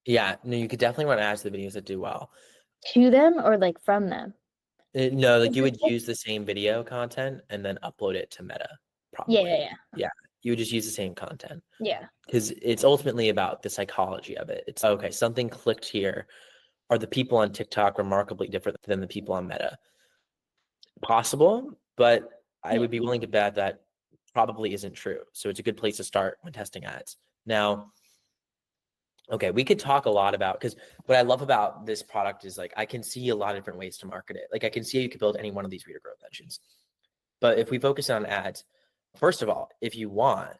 Yeah, no, you could definitely run ads to the videos that do well. To them or like from them? No, like you would use the same video content and then upload it to Meta, Yeah, probably. yeah, Yeah, you would just use the same content, yeah. because it's ultimately about the psychology of it. It's okay, something clicked here. Are the people on TikTok remarkably different than the people on Meta? Possible, but I Yeah. would be willing to bet that probably isn't true. So it's a good place to start when testing ads. Now, okay, we could talk a lot about, because what I love about this product is like I can see a lot of different ways to market it. Like I can see you could build any one of these reader growth engines. But if we focus on ads, first of all, if you want,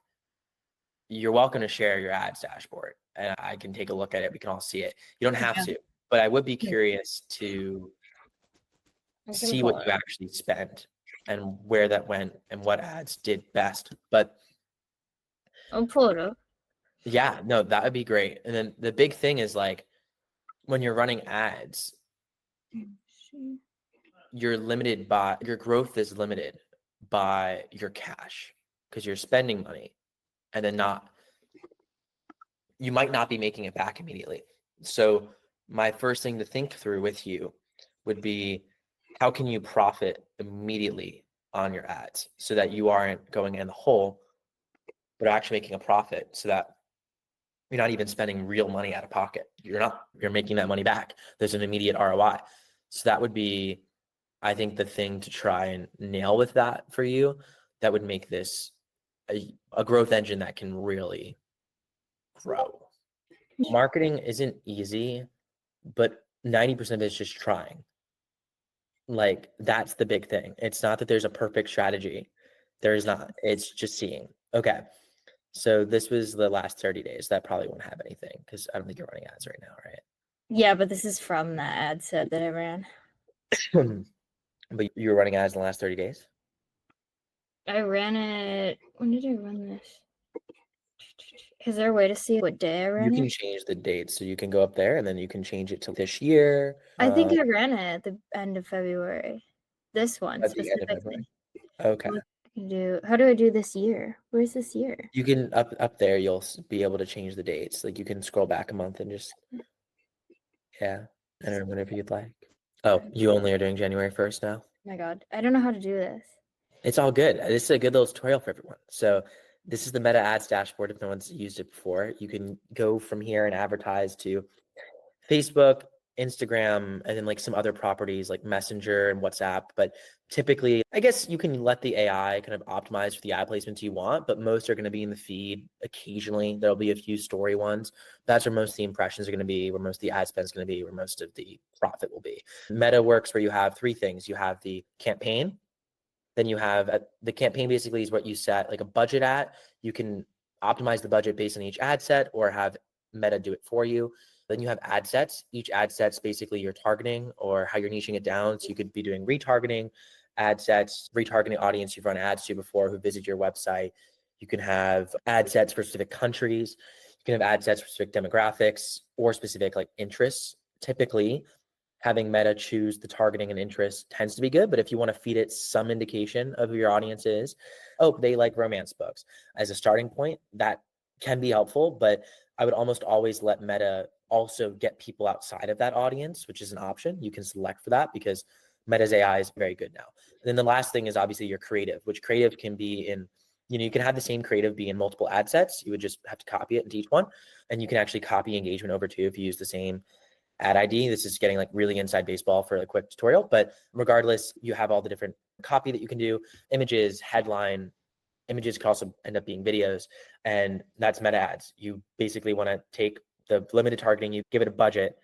you're welcome to share your ads dashboard and I can take a look at it. We can all see it. You don't have Yeah. to, but I would be curious to see what you actually spent and where that went and what ads did best. But I'll pull it up. yeah, no, that would be great. And then the big thing is like when you're running ads, you're limited by your growth is limited by your cash because you're spending money and then you might not be making it back immediately. So my first thing to think through with you would be, how can you profit immediately on your ads so that you aren't going in the hole, but actually making a profit so that you're not even spending real money out of pocket. You're making that money back. There's an immediate ROI. So that would be, I think, the thing to try and nail with that for you. That would make this a growth engine that can really grow. Marketing isn't easy, but 90% of it is just trying. Like, that's the big thing. It's not that there's a perfect strategy. There is not. It's just seeing. Okay. So this was the last 30 days. That probably won't have anything because I don't think you're running ads right now, right? Yeah, but this is from that ad set that I ran. But you were running ads in the last 30 days? I ran it. When did I run this? Is there a way to see what day I ran You can it? change the date. So you can go up there and then you can change it to this year. I think I ran it at the end of February. This one At the end of specifically. February. Okay. What I can do? How do I do this year? Where's this year? You can up there, you'll be able to change the dates. Like you can scroll back a month and just, yeah, enter whatever you'd like. Oh, you only are doing January 1st now? Oh my God, I don't know how to do this. It's all good. This is a good little tutorial for everyone. So this is the Meta Ads dashboard. If no one's used it before, you can go from here and advertise to Facebook, Instagram, and then like some other properties like Messenger and WhatsApp. But typically, I guess you can let the AI kind of optimize for the ad placements you want, but most are going to be in the feed. Occasionally, there'll be a few story ones. That's where most of the impressions are going to be, where most of the ad spend is going to be, where most of the profit will be. Meta works where you have three things. You have the campaign. Then you have the campaign basically is what you set like a budget at. You can optimize the budget based on each ad set or have Meta do it for you. Then you have ad sets. Each ad set's basically your targeting or how you're niching it down. So you could be doing retargeting, ad sets, retargeting audience you've run ads to before who visit your website. You can have ad sets for specific countries. You can have ad sets for specific demographics or specific like interests. Typically, having Meta choose the targeting and interest tends to be good. But if you want to feed it some indication of who your audience is, oh, they like romance books as a starting point, that can be helpful. But I would almost always let Meta also get people outside of that audience, which is an option. You can select for that because Meta's AI is very good now. And then the last thing is obviously your creative, which creative can be in, you can have the same creative be in multiple ad sets. You would just have to copy it into each one. And you can actually copy engagement over too if you use the same ad ID. This is getting like really inside baseball for a quick tutorial, but regardless, you have all the different copy that you can do, images, headline. Images can also end up being videos, and that's meta ads. You basically want to take the limited targeting, you give it a budget,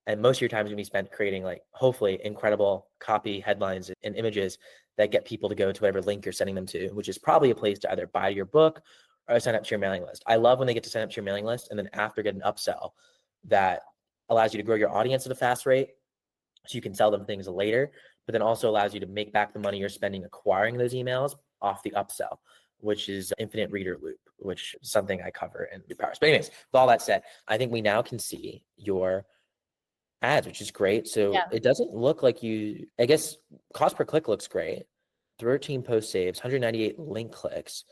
and most of your time is going to be spent creating like hopefully incredible copy, headlines, and images that get people to go to whatever link you're sending them to, which is probably a place to either buy your book or sign up to your mailing list. I love when they get to sign up to your mailing list and then after get an upsell that allows you to grow your audience at a fast rate so you can sell them things later, but then also allows you to make back the money you're spending acquiring those emails off the upsell, which is infinite reader loop, which is something I cover in New Powers. But anyways, with all that said, I think we now can see your ads, which is great. So Yeah. it doesn't look like I guess cost per click looks great. 13 post saves, 198 link clicks.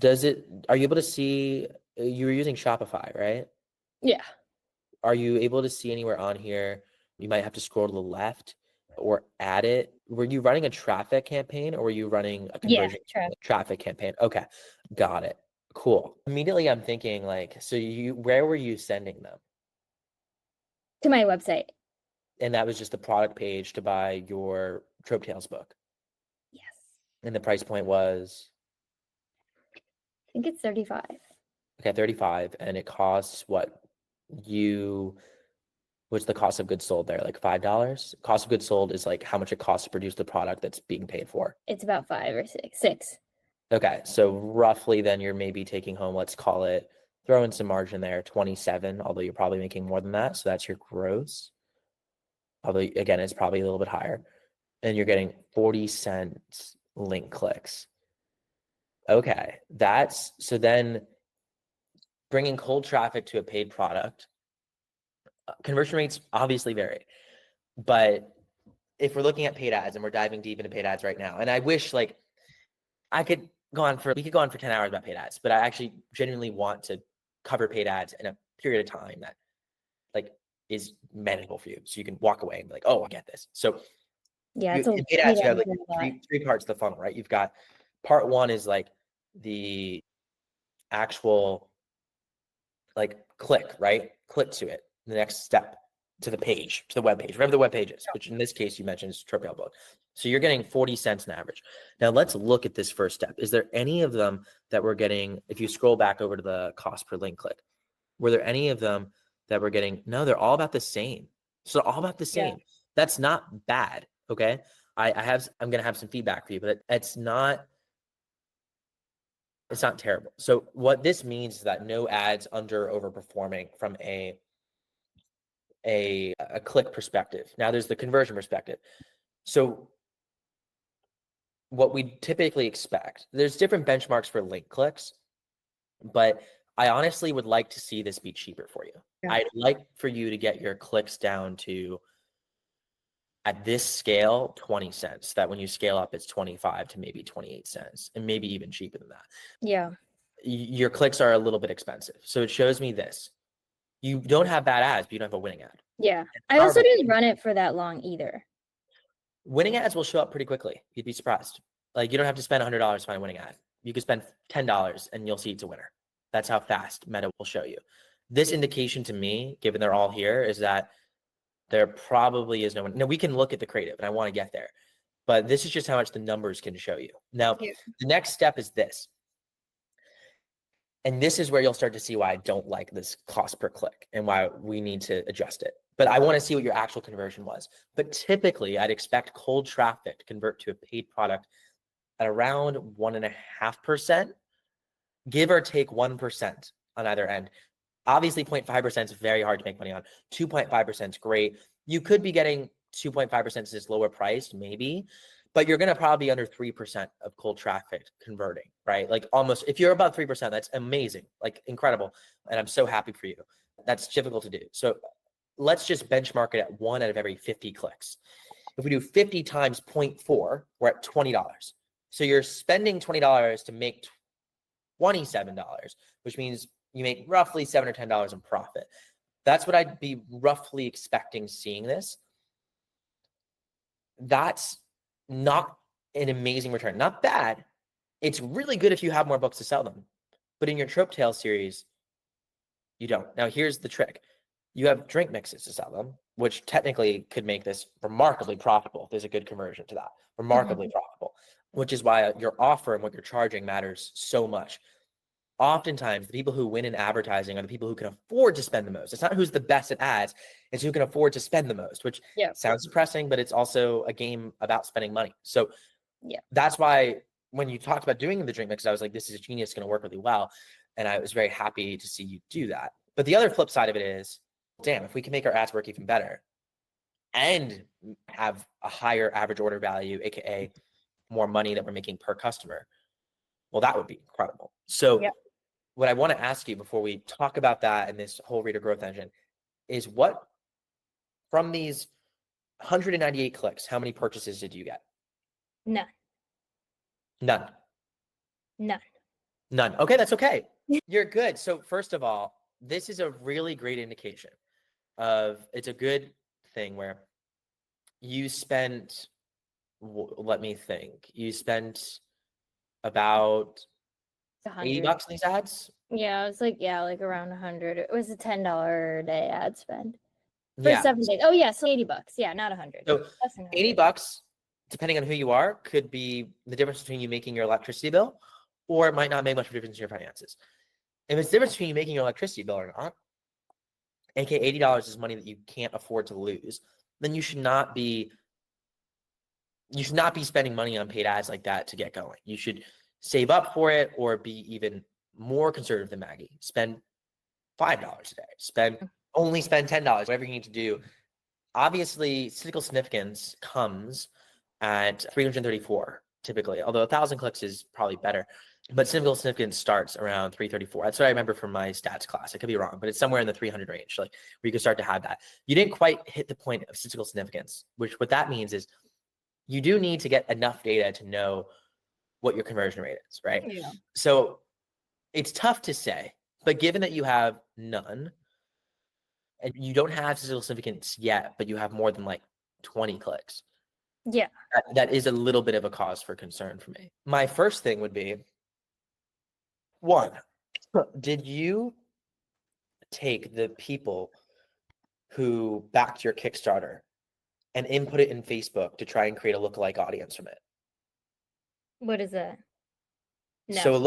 Are you able to see, you were using Shopify, right? Yeah. Are you able to see anywhere on here? You might have to scroll to the left or add it. Were you running a traffic campaign or were you running a Yeah. conversion traffic campaign? Okay, got it. Cool. Immediately I'm thinking like, so where were you sending them? To my website. And that was just the product page to buy your Trope Tales book. Yes. And the price point was? I think it's 35. Okay, 35. And it costs what? What's the cost of goods sold there? Like $5? Cost of goods sold is like how much it costs to produce the product that's being paid for. It's about 5 or 6. 6. Okay, so roughly then you're maybe taking home, let's call it, throw in some margin there, 27, although you're probably making more than that. So that's your gross. Probably, again, it's probably a little bit higher. And you're getting 40 cents link clicks. Okay, so then bringing cold traffic to a paid product, conversion rates obviously vary, but if we're looking at paid ads and we're diving deep into paid ads right now, and I wish like we could go on for 10 hours about paid ads, but I actually genuinely want to cover paid ads in a period of time that like is manageable for you. So you can walk away and be like, oh, I get this. So Yeah, in paid ads, you have like three parts of the funnel, right? You've got part one is like the actual like click, right? Click to it. The next step to the page, to the web page, whatever the web page is, which in this case you mentioned is Tropio book. So you're getting 40 cents on average. Now let's look at this first step. Is there any of them that we're getting, if you scroll back over to the cost per link click, were there any of them that we're getting? No, they're all about the same. So all about the same. Yeah. That's not bad. Okay. I'm going to have some feedback for you, but it's not terrible. So what this means is that no ads under overperforming from a click perspective. Now there's the conversion perspective. So what we typically expect, there's different benchmarks for link clicks, but I honestly would like to see this be cheaper for you. Yeah. I'd like for you to get your clicks down to, at this scale, 20 cents. That when you scale up, it's 25 to maybe 28 cents, and maybe even cheaper than that. Yeah. Your clicks are a little bit expensive. So it shows me this. You don't have bad ads, but you don't have a winning ad. Yeah. I also didn't run it for that long either. Winning ads will show up pretty quickly. You'd be surprised. Like, you don't have to spend $100 to find a winning ad. You could spend $10 and you'll see it's a winner. That's how fast Meta will show you. This indication to me, given they're all here, is that there probably is no one. Now, we can look at the creative, and I want to get there. But this is just how much the numbers can show you. Now, The next step is this. And this is where you'll start to see why I don't like this cost per click and why we need to adjust it. But I want to see what your actual conversion was. But typically, I'd expect cold traffic to convert to a paid product at around 1.5%, give or take 1% on either end. Obviously, 0.5% is very hard to make money on. 2.5% is great. You could be getting 2.5% is lower priced, maybe, but you're going to probably be under 3% of cold traffic converting, right? Like almost, if you're above 3%, that's amazing, like incredible. And I'm so happy for you. That's difficult to do. So let's just benchmark it at 1 out of every 50 clicks. If we do 50 times 0.4, we're at $20. So you're spending $20 to make $27, which means you make roughly $7 or $10 in profit. That's what I'd be roughly expecting seeing this. That's not an amazing return. Not bad. It's really good if you have more books to sell them. But in your Trope Tale series, you don't. Now, here's the trick. You have drink mixes to sell them, which technically could make this remarkably profitable. There's a good conversion to that. Remarkably profitable, which is why your offer and what you're charging matters so much. Oftentimes, the people who win in advertising are the people who can afford to spend the most. It's not who's the best at ads, it's who can afford to spend the most, which sounds depressing, but it's also a game about spending money. So that's why when you talked about doing the drink mix, I was like, this is genius, it's going to work really well. And I was very happy to see you do that. But the other flip side of it is, damn, if we can make our ads work even better and have a higher average order value, AKA more money that we're making per customer, well, that would be incredible. So what I want to ask you before we talk about that and this whole reader growth engine is, what from these 198 clicks, how many purchases did you get? None. None. None. None. Okay, that's okay. You're good. So first of all, this is a really great indication of, it's a good thing where you spent, let me think, you spent about $80 on these ads? Yeah, it was like, around 100. It was a $10 a day ad spend for 7 days. Oh yeah, so $80. Yeah, not 100. So $80, depending on who you are, could be the difference between you making your electricity bill, or it might not make much of a difference in your finances. If it's the difference between you making your electricity bill or not, aka $80 is money that you can't afford to lose, then you should not be spending money on paid ads like that to get going. You should save up for it, or be even more conservative than Maggie. Spend $5 a day. Only spend $10, whatever you need to do. Obviously, statistical significance comes at 334 typically, although 1,000 clicks is probably better. but statistical significance starts around 334. That's what I remember from my stats class. I could be wrong, but it's somewhere in the 300 range, like where you can start to have that. You didn't quite hit the point of statistical significance, which what that means is you do need to get enough data to know what your conversion rate is, right? Yeah. So it's tough to say, but given that you have none and you don't have statistical significance yet, but you have more than like 20 clicks, Yeah. that is a little bit of a cause for concern for me. My first thing would be, one, did you take the people who backed your Kickstarter and input it in Facebook to try and create a lookalike audience from it? What is that? No. So a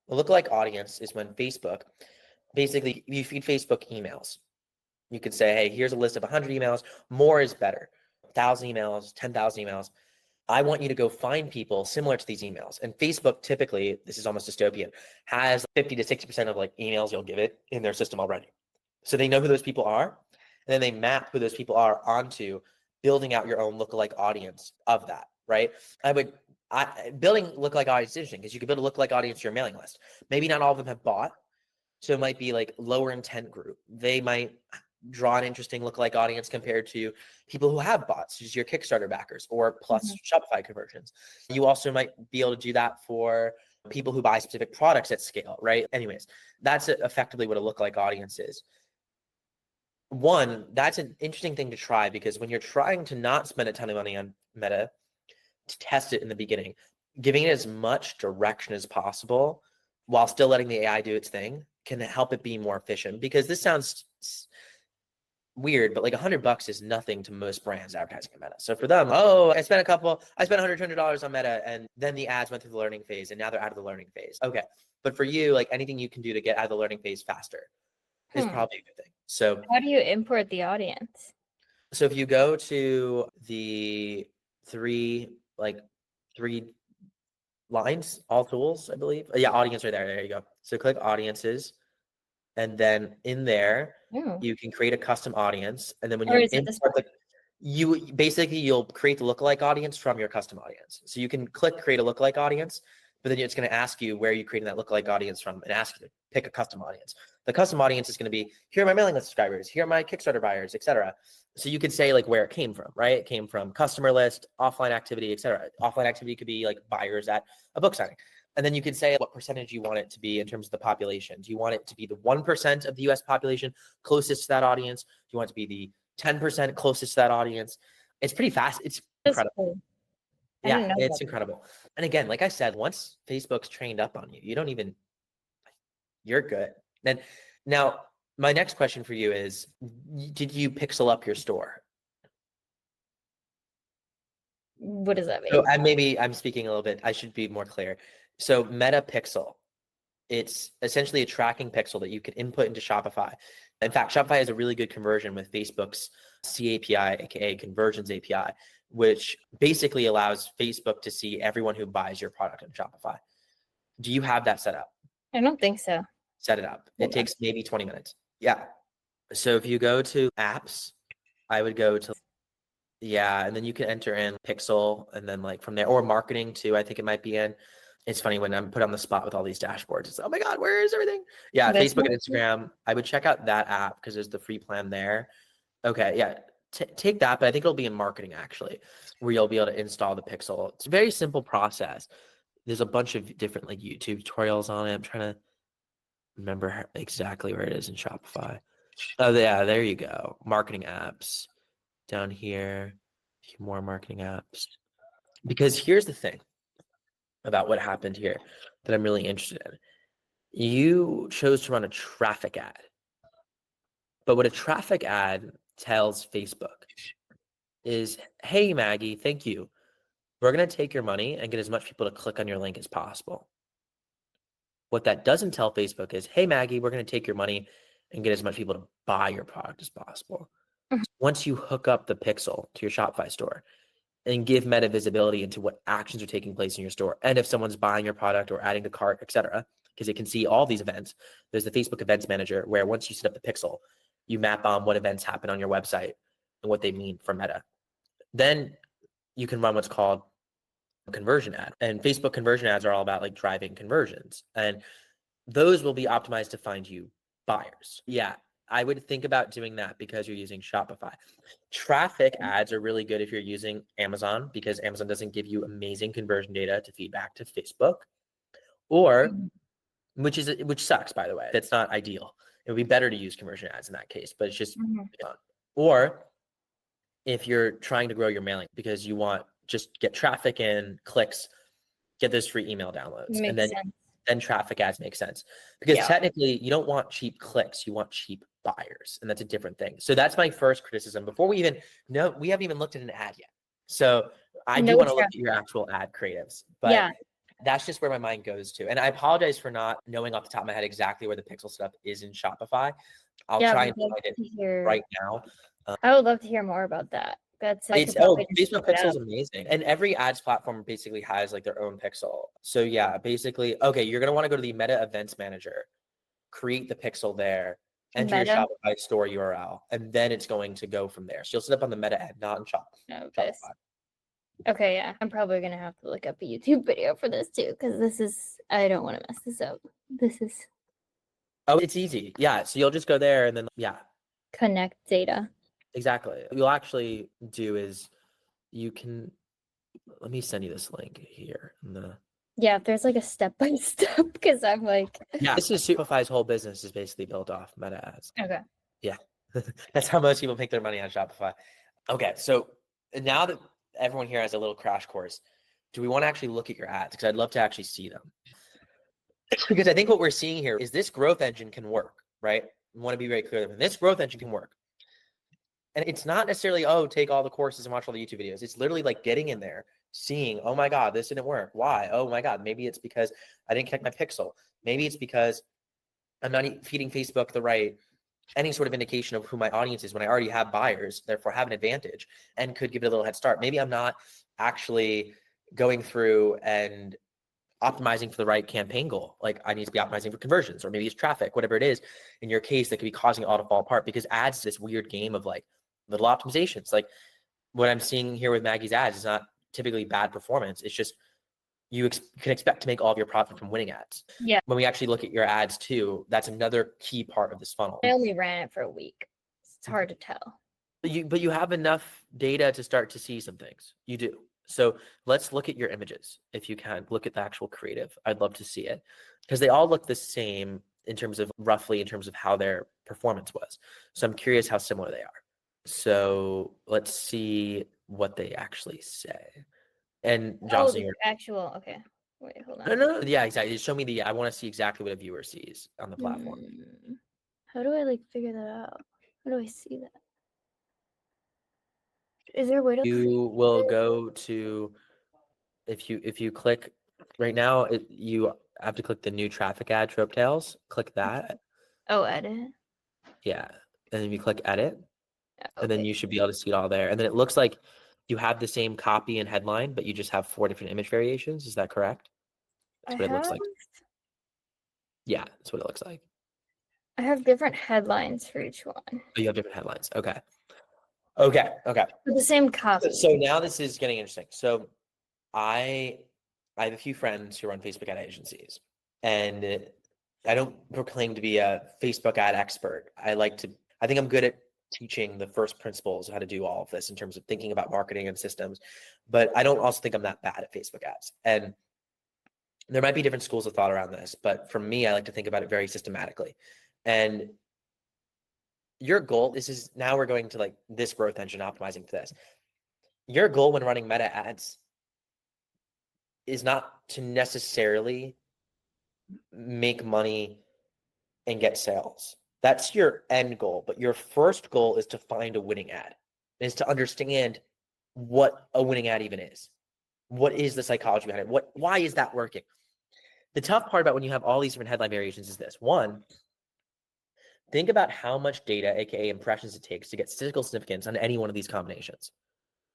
lookalike audience is when Facebook, basically you feed Facebook emails. You could say, hey, here's a list of 100 emails. More is better. 1,000 emails, 10,000 emails. I want you to go find people similar to these emails. And Facebook typically, this is almost dystopian, has 50 to 60% of like emails you'll give it in their system already. So they know who those people are, and then they map who those people are onto building out your own lookalike audience of that, right? Building lookalike audience is interesting because you could build a lookalike audience to your mailing list. Maybe not all of them have bought, so it might be like lower intent group. They might draw an interesting lookalike audience compared to people who have bought, such as your Kickstarter backers or plus Shopify conversions. You also might be able to do that for people who buy specific products at scale, right? Anyways, that's effectively what a lookalike audience is. One, that's an interesting thing to try because when you're trying to not spend a ton of money on Meta, to test it in the beginning, giving it as much direction as possible while still letting the AI do its thing can help it be more efficient. Because this sounds weird, but like $100 is nothing to most brands advertising on Meta. So for them, I spent $100 on Meta, and then the ads went through the learning phase, and now they're out of the learning phase. Okay, but for you, like anything you can do to get out of the learning phase faster is probably a good thing. So how do you import the audience? So if you go to the three lines, all tools, I believe. Yeah, audience right there. There you go. So click audiences. And then in there, you can create a custom audience. And then when you import you'll create the lookalike audience from your custom audience. So you can click create a lookalike audience, but then it's going to ask you where you're creating that lookalike audience from and ask you to pick a custom audience. The custom audience is going to be, here are my mailing list subscribers, here are my Kickstarter buyers, etc. So you could say like where it came from, right? It came from customer list, offline activity, etc. Offline activity could be like buyers at a book signing. And then you could say what percentage you want it to be in terms of the population. Do you want it to be the 1% of the US population closest to that audience? Do you want it to be the 10% closest to that audience? It's pretty fast. It's incredible. Cool. Yeah, it's incredible. And again, like I said, once Facebook's trained up on you, you're good. And now my next question for you is, did you pixel up your store? What does that mean? So maybe I'm speaking a little bit, I should be more clear. So Meta Pixel, it's essentially a tracking pixel that you can input into Shopify. In fact, Shopify has a really good conversion with Facebook's CAPI, aka Conversions API, which basically allows Facebook to see everyone who buys your product on Shopify. Do you have that set up? I don't think so. Set it up. It takes maybe 20 minutes. Yeah. So if you go to apps, I would go to, and then you can enter in Pixel and then like from there, or marketing too, I think it might be in. It's funny when I'm put on the spot with all these dashboards. It's, oh my God, where is everything? Yeah, Facebook and Instagram. I would check out that app because there's the free plan there. Okay, yeah, take that, but I think it'll be in marketing actually, where you'll be able to install the Pixel. It's a very simple process. There's a bunch of different like YouTube tutorials on it. I'm trying to remember exactly where it is in Shopify. Oh yeah, there you go. Marketing apps down here. A few more marketing apps. Because here's the thing about what happened here that I'm really interested in. You chose to run a traffic ad. But what a traffic ad tells Facebook is, hey, Maggie, thank you. We're going to take your money and get as much people to click on your link as possible. What that doesn't tell Facebook is, hey, Maggie, we're going to take your money and get as much people to buy your product as possible. Once you hook up the pixel to your Shopify store and give Meta visibility into what actions are taking place in your store, and if someone's buying your product or adding to cart, etc., because it can see all these events. There's the Facebook Events Manager where once you set up the pixel, you map on what events happen on your website and what they mean for Meta. Then you can run what's called conversion ad. And Facebook conversion ads are all about like driving conversions. And those will be optimized to find you buyers. Yeah, I would think about doing that because you're using Shopify. Traffic ads are really good if you're using Amazon, because Amazon doesn't give you amazing conversion data to feed back to Facebook, or which sucks, by the way. That's not ideal. It would be better to use conversion ads in that case, but it's just fun. Or if you're trying to grow your mailing because you want just get traffic in, clicks, get those free email downloads, and then traffic ads make sense, because technically you don't want cheap clicks, you want cheap buyers, and that's a different thing. So that's my first criticism. Before we haven't even looked at an ad yet. So I do want to look at your actual ad creatives, but that's just where my mind goes to. And I apologize for not knowing off the top of my head exactly where the pixel stuff is in Shopify. I'll try and find it right now. I would love to hear more about that. Facebook Pixel is amazing, and every ads platform basically has like their own pixel. So yeah, basically, okay, you're gonna want to go to the Meta Events Manager, create the pixel there, enter your Shopify store URL, and then it's going to go from there. So you'll set up on the Meta ad, not in Shopify. Okay, yeah, I'm probably gonna have to look up a YouTube video for this too, because I don't want to mess this up. Oh, it's easy. Yeah, so you'll just go there and then connect data. Exactly. What you'll actually do is let me send you this link here. If there's like a step-by-step, because I'm like... this is Shopify's whole business is basically built off Meta ads. Okay. Yeah. That's how most people make their money on Shopify. Okay, so now that everyone here has a little crash course, do we want to actually look at your ads? Because I'd love to actually see them. Because I think what we're seeing here is this growth engine can work, right? I want to be very clear that this growth engine can work. And it's not necessarily, take all the courses and watch all the YouTube videos. It's literally like getting in there, seeing, oh my God, this didn't work. Why? Oh my God, maybe it's because I didn't connect my pixel. Maybe it's because I'm not feeding Facebook any sort of indication of who my audience is when I already have buyers, therefore have an advantage and could give it a little head start. Maybe I'm not actually going through and optimizing for the right campaign goal. Like I need to be optimizing for conversions, or maybe it's traffic, whatever it is in your case that could be causing it all to fall apart, because ads is this weird game of like little optimizations. Like what I'm seeing here with Maggie's ads is not typically bad performance. It's just you can expect to make all of your profit from winning ads. Yeah. When we actually look at your ads too, that's another key part of this funnel. I only ran it for a week. It's hard to tell. But you have enough data to start to see some things. You do. So let's look at your images. If you can look at the actual creative, I'd love to see it, because they all look the same in terms of how their performance was. So I'm curious how similar they are. So let's see what they actually say. And Johnson, okay. Wait, hold on. No, yeah, exactly. Show me I want to see exactly what a viewer sees on the platform. How do I figure that out? How do I see that? Is there a way to? You will go to, if you click right now, you have to click the new traffic ad trope tails. Click that. Oh, edit. Yeah, and then you click edit. And then you should be able to see it all there. And then it looks like you have the same copy and headline, but you just have 4 different image variations. Is that correct? That's what it looks like. Yeah, that's what it looks like. I have different headlines for each one. Oh, you have different headlines. Okay. With the same copy. So now this is getting interesting. So I have a few friends who run Facebook ad agencies, and I don't proclaim to be a Facebook ad expert. I think I'm good at teaching the first principles of how to do all of this in terms of thinking about marketing and systems, but I don't also think I'm that bad at Facebook ads. And there might be different schools of thought around this, but for me, I like to think about it very systematically. And your goal, now we're going to this growth engine optimizing to this. Your goal when running meta ads is not to necessarily make money and get sales. That's your end goal, but your first goal is to find a winning ad, is to understand what a winning ad even is. What is the psychology behind it? Why is that working? The tough part about when you have all these different headline variations is this. One, think about how much data, aka impressions, it takes to get statistical significance on any one of these combinations.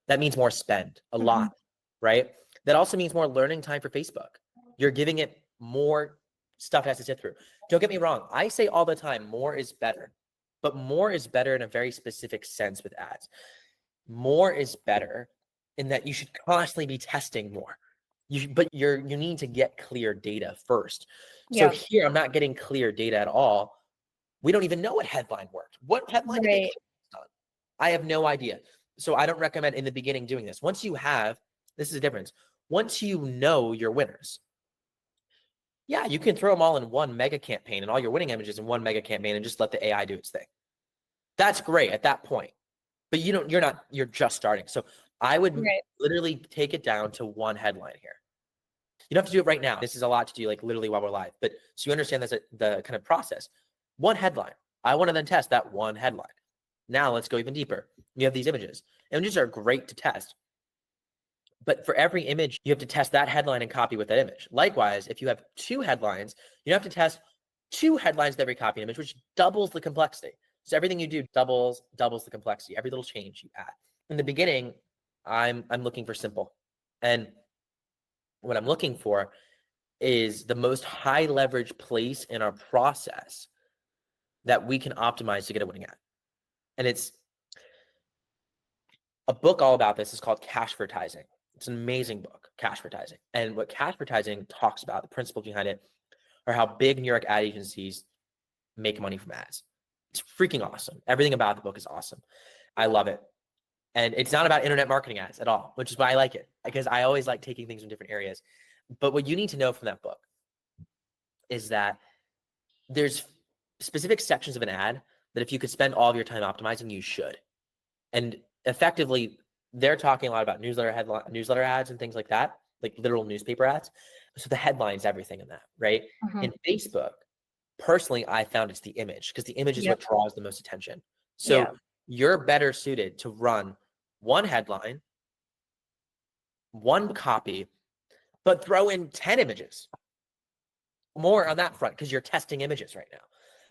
That means more spend, a lot, right? That also means more learning time for Facebook. You're giving it more stuff it has to sit through. Don't get me wrong. I say all the time, more is better, but more is better in a very specific sense with ads. More is better in that you should constantly be testing more. But you need to get clear data first. So here I'm not getting clear data at all. We don't even know what headline worked. What headline did they click on? I have no idea. So I don't recommend in the beginning doing this. Once you have, this is the difference. Once you know your winners, yeah, you can throw them all in one mega campaign and all your winning images in one mega campaign and just let the AI do its thing. That's great at that point. But you're just starting. So I would literally take it down to one headline here. You don't have to do it right now. This is a lot to do, like literally while we're live. But so you understand the kind of process. One headline. I want to then test that one headline. Now let's go even deeper. You have these images. Images are great to test. But for every image, you have to test that headline and copy with that image. Likewise, if you have 2 headlines, you have to test 2 headlines with every copy image, which doubles the complexity. So everything you do doubles the complexity. Every little change you add. In the beginning, I'm looking for simple. And what I'm looking for is the most high leverage place in our process that we can optimize to get a winning ad. And it's a book all about this. Is called Cashvertising. It's an amazing book, Cashvertising. And what Cashvertising talks about, the principles behind it, are how big New York ad agencies make money from ads. It's freaking awesome. Everything about the book is awesome. I love it. And it's not about internet marketing ads at all, which is why I like it, because I always like taking things from different areas. But what you need to know from that book is that there's specific sections of an ad that if you could spend all of your time optimizing, you should. And effectively, they're talking a lot about newsletter ads and things like that, like literal newspaper ads. So the headline's everything in that, right? In Facebook, personally, I found it's the image, because the image is what draws the most attention. So you're better suited to run one headline, one copy, but throw in 10 images. More on that front, because you're testing images right now.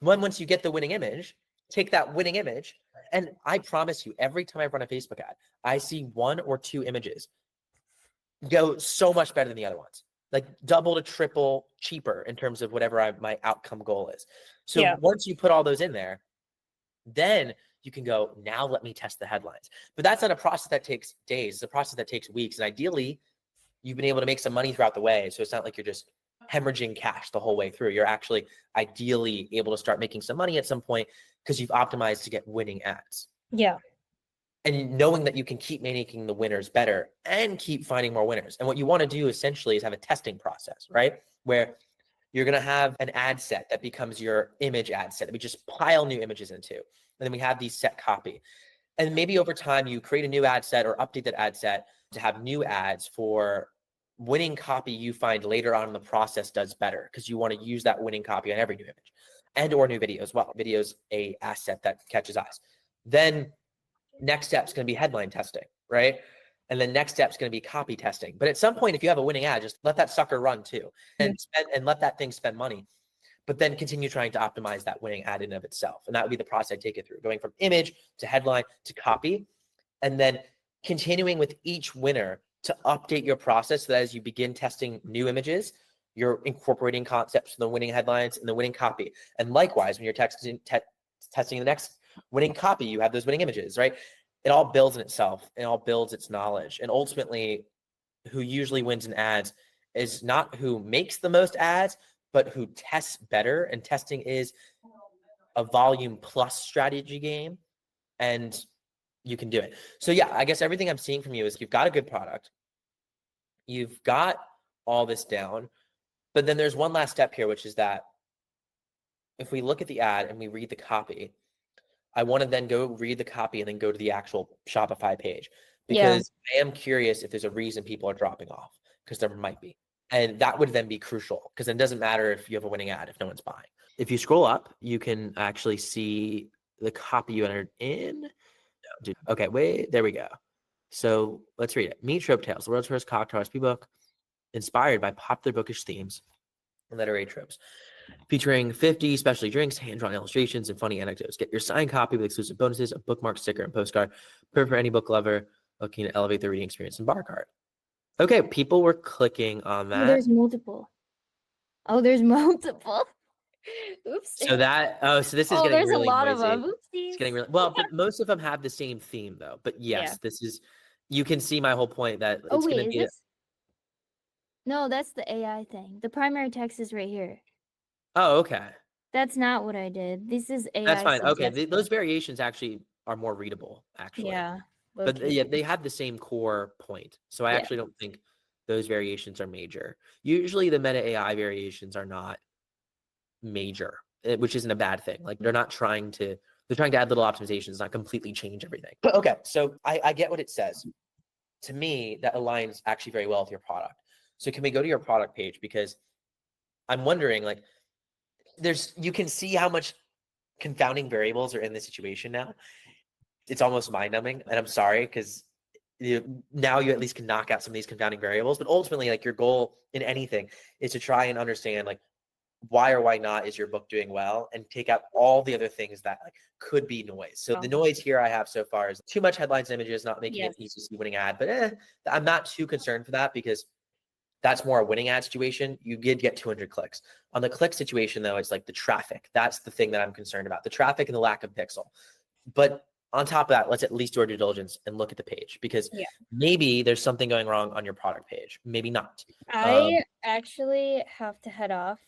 Once you get the winning image, take that winning image, and I promise you, every time I run a Facebook ad, I see 1 or 2 images go so much better than the other ones, like double to triple cheaper in terms of whatever my outcome goal is. So once you put all those in there, then you can go, now let me test the headlines. But that's not a process that takes days. It's a process that takes weeks. And ideally, you've been able to make some money throughout the way. So it's not like you're just hemorrhaging cash the whole way through. You're actually ideally able to start making some money at some point because you've optimized to get winning ads. Yeah. And knowing that you can keep making the winners better and keep finding more winners. And what you want to do essentially is have a testing process, right? Where you're going to have an ad set that becomes your image ad set that we just pile new images into. And then we have these set copy. And maybe over time you create a new ad set or update that ad set to have new ads for winning copy you find later on in the process does better, because you want to use that winning copy on every new image and or new video as well. Video's a asset that catches eyes. Then next step is going to be headline testing, right? And then next step is going to be copy testing. But at some point, if you have a winning ad, just let that sucker run too, and let that thing spend money. But then continue trying to optimize that winning ad in and of itself. And that would be the process I take it through, going from image to headline to copy, and then continuing with each winner to update your process so that as you begin testing new images, you're incorporating concepts from the winning headlines and the winning copy. And likewise, when you're testing the next winning copy, you have those winning images, right? It all builds in itself. It all builds its knowledge. And ultimately, who usually wins in ads is not who makes the most ads, but who tests better. And testing is a volume plus strategy game. And you can do it. So yeah, I guess everything I'm seeing from you is you've got a good product. You've got all this down. But then there's one last step here, which is that if we look at the ad and we read the copy, I want to then go read the copy and then go to the actual Shopify page, because I am curious if there's a reason people are dropping off, because there might be. And that would then be crucial, because it doesn't matter if you have a winning ad if no one's buying. If you scroll up, you can actually see the copy you entered in. Okay, wait, there we go. So let's read it. Meet Trope Tales, the world's first cocktail recipe book, inspired by popular bookish themes and literary tropes, featuring 50 specialty drinks, hand-drawn illustrations, and funny anecdotes. Get your signed copy with exclusive bonuses, a bookmark, sticker, and postcard. Perfect for any book lover looking to elevate their reading experience and bar card. Okay, people were clicking on that. Oh, there's multiple. Oops. So this is getting there's really a lot noisy. of them. Oopsies. It's getting really well, but most of them have the same theme though. But yes, this is, you can see my whole point that it's going to be. No, that's the AI thing. The primary text is right here. Oh, okay. That's not what I did. This is That's AI fine. Okay. suggested. Those variations actually are more readable, actually. Yeah. But yeah, Location. they have the same core point. So I Yeah. actually don't think those variations are major. Usually the meta AI variations are not major, which isn't a bad thing. Like they're trying to add little optimizations, not completely change everything. But okay, so I get what it says. To me, that aligns actually very well with your product. So can we go to your product page? Because I'm wondering, like, you can see how much confounding variables are in this situation now. It's almost mind-numbing, and I'm sorry because now you at least can knock out some of these confounding variables. But ultimately, like your goal in anything is to try and understand like why or why not is your book doing well, and take out all the other things that like could be noise. So the noise here I have so far is too much headlines and images, not making it easy to see winning ad. But I'm not too concerned for that because that's more a winning ad situation. You did get 200 clicks. On the click situation, though, it's like the traffic. That's the thing that I'm concerned about, the traffic and the lack of pixel. But on top of that, let's at least do our due diligence and look at the page, because maybe there's something going wrong on your product page. Maybe not. I actually have to head off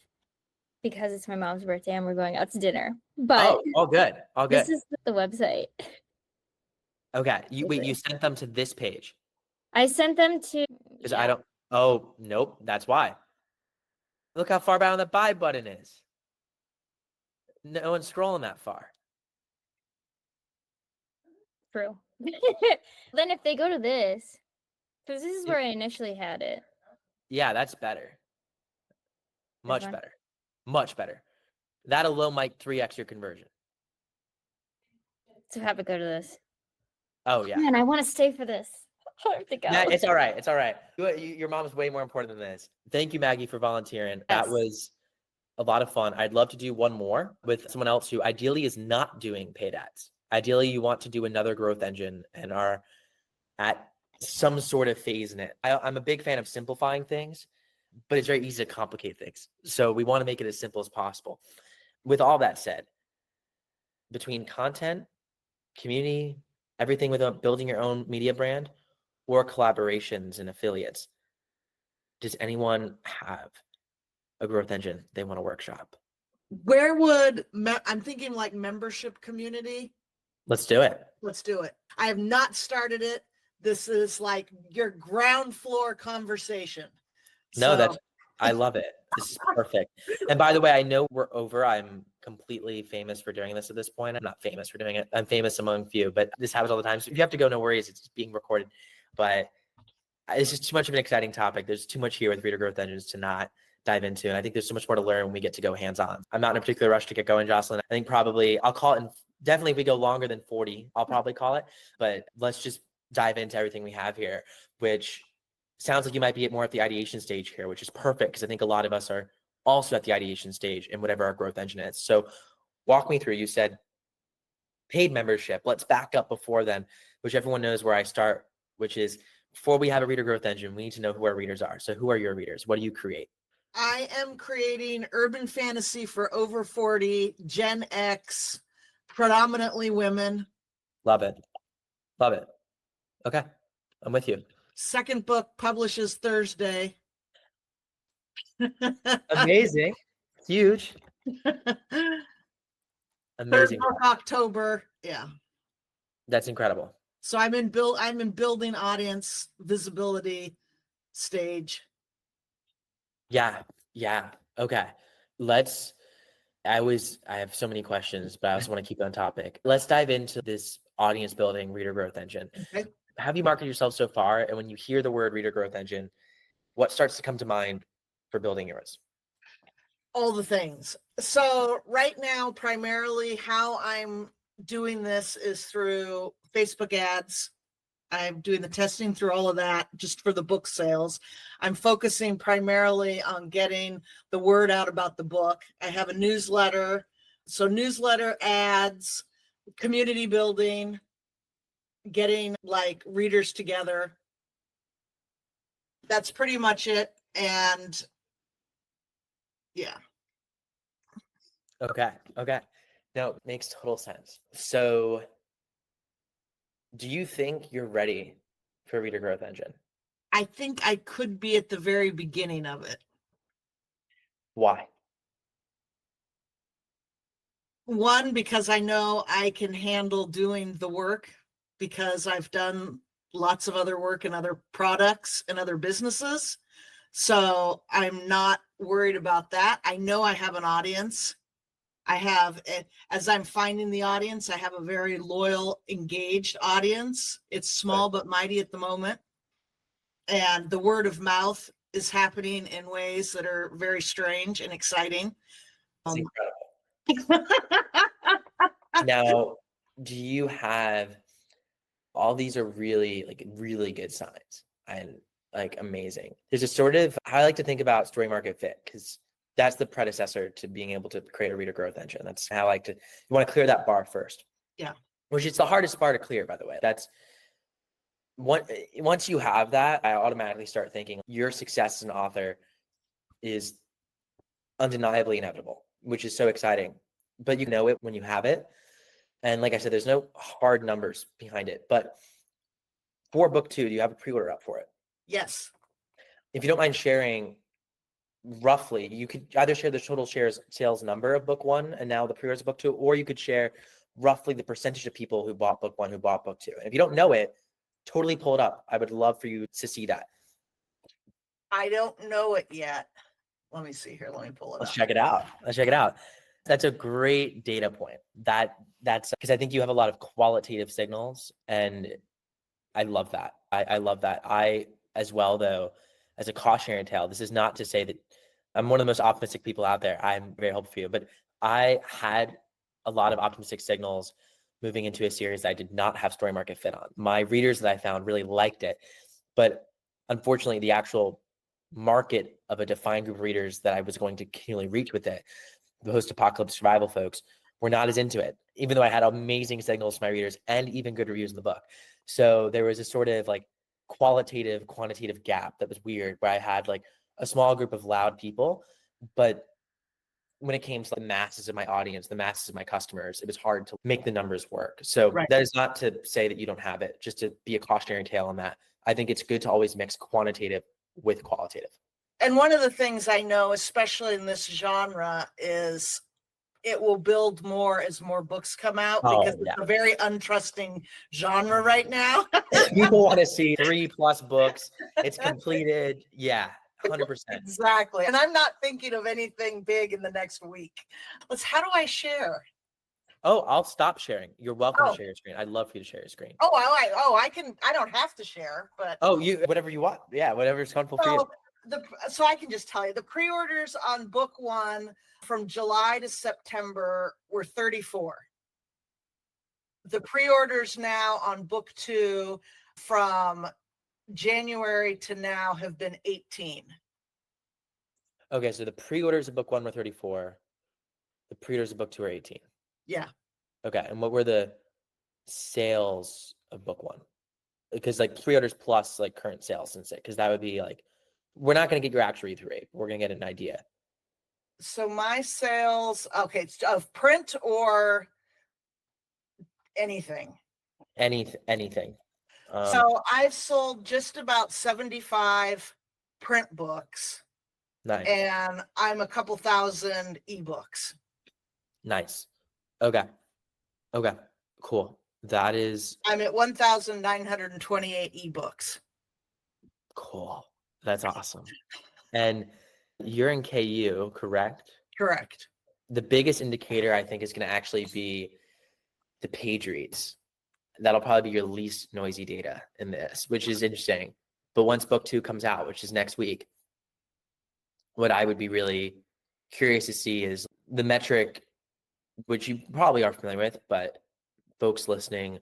because it's my mom's birthday and we're going out to dinner. But all good. All good. this is the website. Okay. You sent them to this page. I sent them to Because I don't. Oh, nope. That's why. Look how far down the buy button is. No one's scrolling that far. True. Then if they go to this, because this is where I initially had it. Yeah, that's better. Much better. Much better. That alone might 3x your conversion. To have it go to this. Oh, yeah. Man, I want to stay for this. I have to go. Yeah, it's all right. It's all right. Your mom's way more important than this. Thank you, Maggie, for volunteering. Yes. That was a lot of fun. I'd love to do one more with someone else who ideally is not doing paid ads. Ideally, you want to do another growth engine and are at some sort of phase in it. I'm a big fan of simplifying things, but it's very easy to complicate things. So we want to make it as simple as possible. With all that said, between content, community, everything with building your own media brand, or collaborations and affiliates, does anyone have a growth engine they want to workshop? Where would I'm thinking like membership community? Let's do it. Let's do it. I have not started it. This is like your ground floor conversation. No, I love it. This is perfect. And by the way, I know we're over. I'm completely famous for doing this at this point. I'm not famous for doing it. I'm famous among few, but this happens all the time. So if you have to go, no worries. It's being recorded. But it's just too much of an exciting topic. There's too much here with reader growth engines to not dive into. And I think there's so much more to learn when we get to go hands-on. I'm not in a particular rush to get going, Jocelyn. I think probably I'll call it, definitely if we go longer than 40, I'll probably call it. But let's just dive into everything we have here, which sounds like you might be more at the ideation stage here, which is perfect because I think a lot of us are also at the ideation stage in whatever our growth engine is. So walk me through. You said paid membership. Let's back up before then, which everyone knows where I start, which is before we have a reader growth engine, we need to know who our readers are. So who are your readers? What do you create? I am creating urban fantasy for over 40, Gen X, predominantly women. Love it. Love it. Okay. I'm with you. Second book publishes Thursday. Amazing. Huge. Amazing. Third book October. Yeah. That's incredible. So I'm in building audience visibility stage. Yeah. Okay. I have so many questions, but I also want to keep it on topic. Let's dive into this audience building reader growth engine. Okay. Have you marketed yourself so far? And when you hear the word reader growth engine, what starts to come to mind for building yours? All the things. So right now, primarily how I'm doing this is through Facebook ads. I'm doing the testing through all of that just for the book sales. I'm focusing primarily on getting the word out about the book. I have a newsletter. So newsletter ads, community building, getting like readers together. That's pretty much it. And yeah. Okay. No, makes total sense. So do you think you're ready for a reader growth engine? I think I could be at the very beginning of it. Why? One, because I know I can handle doing the work because I've done lots of other work in other products and other businesses. So I'm not worried about that. I know I have an audience. I have, as I'm finding the audience, I have a very loyal, engaged audience. It's small but mighty at the moment. And the word of mouth is happening in ways that are very strange and exciting. It's incredible. Now, do you have, all these are really good signs and like amazing. There's a sort of, I like to think about story market fit, because that's the predecessor to being able to create a reader growth engine. That's how I like to, you want to clear that bar first. Yeah. Which is the hardest bar to clear, by the way. That's once you have that, I automatically start thinking your success as an author is undeniably inevitable, which is so exciting. But you know it when you have it. And like I said, there's no hard numbers behind it. But for book 2, do you have a pre-order up for it? Yes. If you don't mind sharing, roughly, you could either share the total sales number of book 1 and now the pre-orders of book 2, or you could share roughly the percentage of people who bought book 1 who bought book 2. And if you don't know it, totally pull it up. I would love for you to see that. I don't know it yet. Let me see here. Let me pull it Let's up. check it out. Let's check it out. That's a great data point. That's because I think you have a lot of qualitative signals, and I love that. I love that. I as well, though, as a cautionary tale, this is not to say that I'm one of the most optimistic people out there. I'm very hopeful for you, but I had a lot of optimistic signals moving into a series that I did not have story market fit on. My readers that I found really liked it, but unfortunately, the actual market of a defined group of readers that I was going to continually reach with it, the post-apocalypse survival folks, were not as into it, even though I had amazing signals from my readers and even good reviews in the book. So there was a sort of like qualitative, quantitative gap that was weird, where I had like a small group of loud people, but when it came to the masses of my audience, the masses of my customers, it was hard to make the numbers work. So Right. That is not to say that you don't have it, just to be a cautionary tale on that. I think it's good to always mix quantitative with qualitative. And one of the things I know, especially in this genre, is it will build more as more books come out, because it's a very untrusting genre right now. People want to see 3+ books. It's completed. Yeah, 100%. Exactly. And I'm not thinking of anything big in the next week. How do I share? Oh, I'll stop sharing. You're welcome to share your screen. I'd love for you to share your screen. I can. I don't have to share, but whatever you want. Yeah, whatever's comfortable for you. So I can just tell you the pre-orders on book 1 from July to September were 34. The pre-orders now on book 2 from January to now have been 18. Okay, so the pre-orders of book 1 were 34. The pre-orders of book 2 are 18. Yeah. Okay, and what were the sales of book 1? Because like pre-orders plus like current sales since it, because that would be like, we're not going to get your actual read-through rate. We're going to get an idea. So my sales, okay, of print or anything. Anything. So I've sold just about 75 print books. Nice. And I'm a couple thousand ebooks. Nice. Okay. Cool. That is. I'm at 1,928 ebooks. Cool. That's awesome. And you're in KU, correct? Correct. The biggest indicator, I think, is going to actually be the page reads. That'll probably be your least noisy data in this, which is interesting. But once book 2 comes out, which is next week, what I would be really curious to see is the metric, which you probably are familiar with, but folks listening,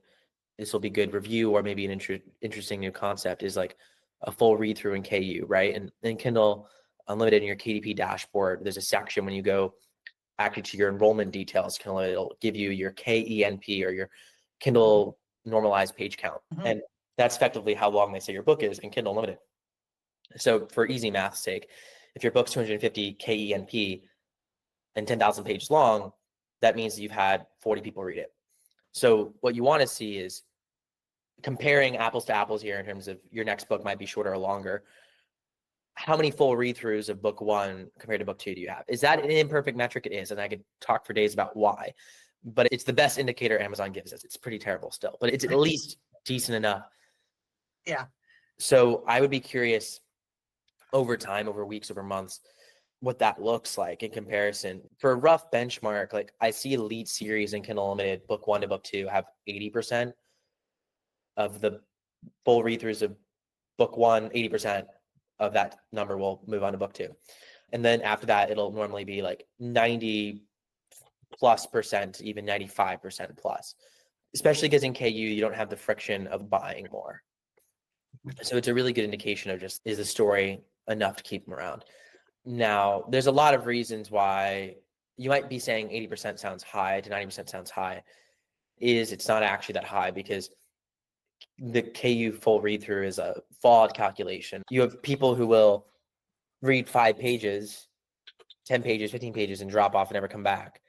this will be good review or maybe an interesting new concept, is like a full read through in KU, right? And in Kindle Unlimited in your KDP dashboard, there's a section when you go actually to your enrollment details, it'll give you your KENP or your Kindle normalized page count. Mm-hmm. And that's effectively how long they say your book is in Kindle Unlimited. So for easy math's sake, if your book's 250 KENP and 10,000 pages long, that means that you've had 40 people read it. So what you want to see is comparing apples to apples here in terms of your next book might be shorter or longer. How many full read-throughs of book 1 compared to book 2 do you have? Is that an imperfect metric? It is, and I could talk for days about why, but it's the best indicator Amazon gives us. It's pretty terrible still, but it's at least decent enough. Yeah. So I would be curious over time, over weeks, over months, what that looks like in comparison. For a rough benchmark, like I see Elite series and Kindle Unlimited book 1 to book 2 have 80% of the full read-throughs of book 1, 80% of that number will move on to book 2. And then after that, it'll normally be like 90+%, even 95% plus, especially because in KU, you don't have the friction of buying more. So it's a really good indication of just, is the story enough to keep them around? Now, there's a lot of reasons why you might be saying 80% sounds high to 90% sounds high. It's not actually that high because the KU full read through is a flawed calculation. You have people who will read 5 pages, 10 pages, 15 pages and drop off and never come back.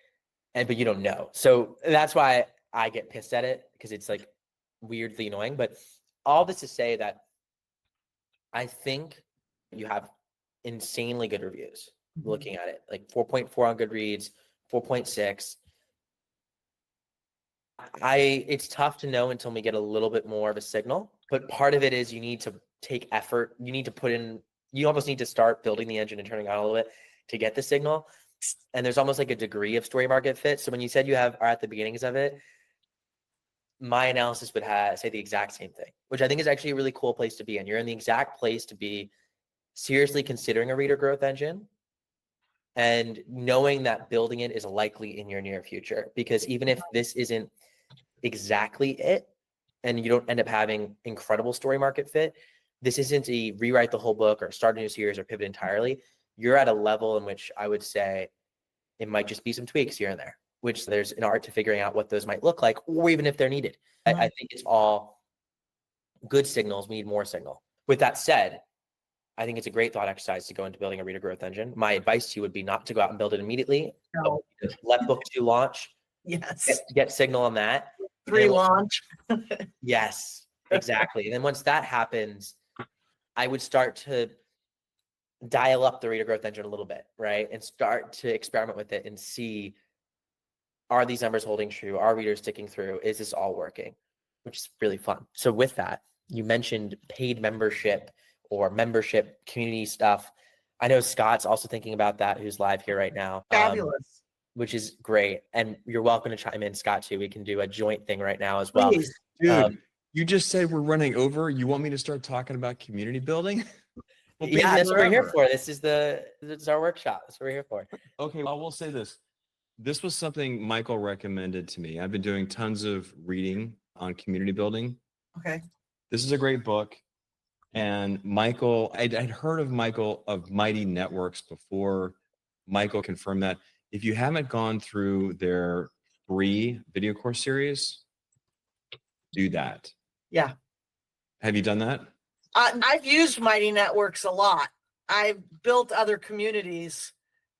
But you don't know. So that's why I get pissed at it, because it's like weirdly annoying. But all this to say that I think you have insanely good reviews looking at it, like 4.4 on Goodreads, 4.6. It's tough to know until we get a little bit more of a signal, but part of it is you need to take effort. You need to put in, you almost need to start building the engine and turning on a little bit to get the signal. And there's almost like a degree of story market fit. So when you said are at the beginnings of it, my analysis would say the exact same thing, which I think is actually a really cool place to be in. You're in the exact place to be seriously considering a reader growth engine and knowing that building it is likely in your near future. Because even if this isn't exactly it and you don't end up having incredible story market fit, this isn't a rewrite the whole book or start a new series or pivot entirely. You're at a level in which I would say it might just be some tweaks here and there, which there's an art to figuring out what those might look like, or even if they're needed. I think it's all good signals. We need more signal. With that said, I think it's a great thought exercise to go into building a reader growth engine. My advice to you would be not to go out and build it immediately. No. Let book 2 launch. Yes. Get signal on that. Pre-launch. Yes, exactly. And then once that happens, I would start to dial up the reader growth engine a little bit, right? And start to experiment with it and see, are these numbers holding true? Are readers sticking through? Is this all working? Which is really fun. So with that, you mentioned paid membership or membership community stuff. I know Scott's also thinking about that, who's live here right now. Fabulous. Which is great. And you're welcome to chime in, Scott, too. We can do a joint thing right now as well. Please. Dude, you just said we're running over. You want me to start talking about community building? We'll yeah, that's what we're here for. This is our workshop. That's what we're here for. Okay, I will say this. This was something Michael recommended to me. I've been doing tons of reading on community building. Okay. This is a great book. And Michael, I'd heard of Michael of Mighty Networks before Michael confirmed that. If you haven't gone through their free video course series, do that. Yeah. Have you done that? I've used Mighty Networks a lot. I've built other communities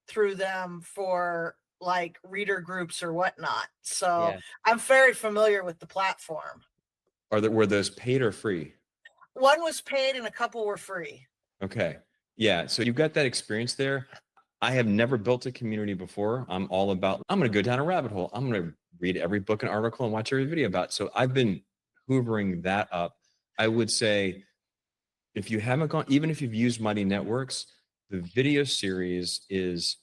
through them for like reader groups or whatnot. So yeah. I'm very familiar with the platform. Were those paid or free? One was paid and a couple were free. Okay. Yeah. So you've got that experience there. I have never built a community before. I'm all about, I'm going to go down a rabbit hole. I'm going to read every book and article and watch every video about it. So I've been hoovering that up. I would say if you haven't gone, even if you've used Mighty Networks, the video series is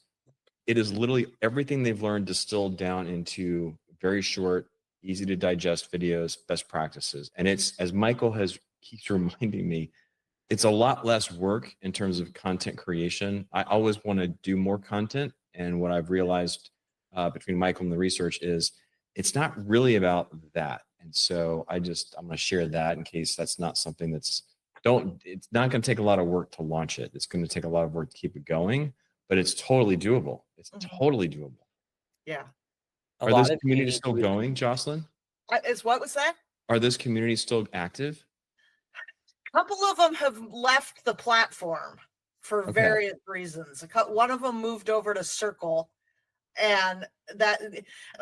literally everything they've learned distilled down into very short, easy to digest videos, best practices. And it's, as Michael keeps reminding me, it's a lot less work in terms of content creation. I always want to do more content. And what I've realized between Michael and the research is it's not really about that. And so I'm going to share that in case that's not something it's not going to take a lot of work to launch it. It's going to take a lot of work to keep it going, but it's totally doable. It's totally doable. Yeah. Are those communities still going, Jocelyn? What was that? Are those communities still active? A couple of them have left the platform for various reasons. One of them moved over to Circle, and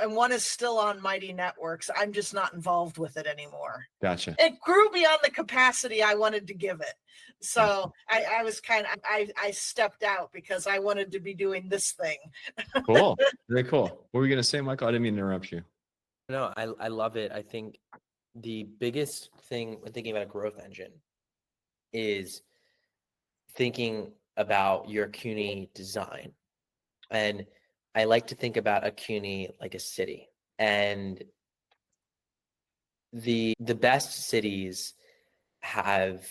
one is still on Mighty Networks. I'm just not involved with it anymore. Gotcha. It grew beyond the capacity I wanted to give it. So I was I stepped out because I wanted to be doing this thing. Cool. Very cool. What were you going to say, Michael? I didn't mean to interrupt you. No, I love it. I think the biggest thing when thinking about a growth engine is thinking about your CUNY design. And I like to think about a CUNY like a city. And the best cities have,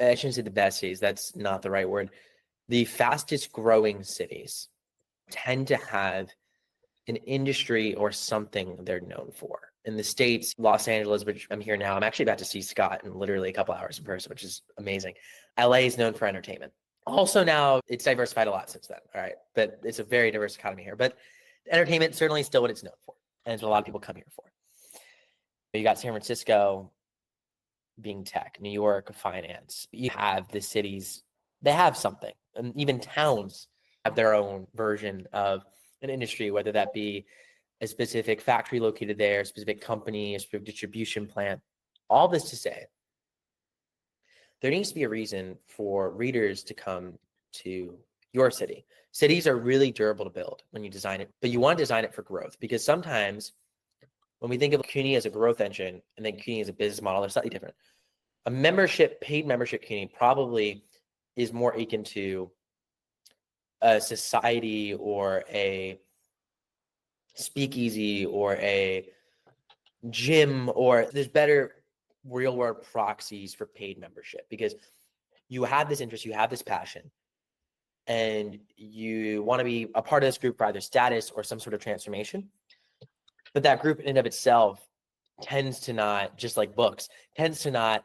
I shouldn't say the best cities, that's not the right word. The fastest growing cities tend to have an industry or something they're known for. In the States, Los Angeles, which I'm here now, I'm actually about to see Scott in literally a couple hours in person, which is amazing. LA is known for entertainment. Also now, it's diversified a lot since then, all right? But it's a very diverse economy here. But entertainment certainly is still what it's known for, and it's what a lot of people come here for. You got San Francisco being tech, New York, finance. You have the cities, they have something. And even towns have their own version of an industry, whether that be a specific factory located there, a specific company, a specific distribution plant. All this to say, there needs to be a reason for readers to come to your city. Cities are really durable to build when you design it, but you want to design it for growth, because sometimes when we think of CUNY as a growth engine and then CUNY as a business model, they're slightly different. A membership, paid membership CUNY probably is more akin to a society or a speakeasy or a gym, or there's better real world proxies for paid membership, because you have this interest, you have this passion, and you want to be a part of this group for either status or some sort of transformation. But that group in and of itself tends to not, just like books, tends to not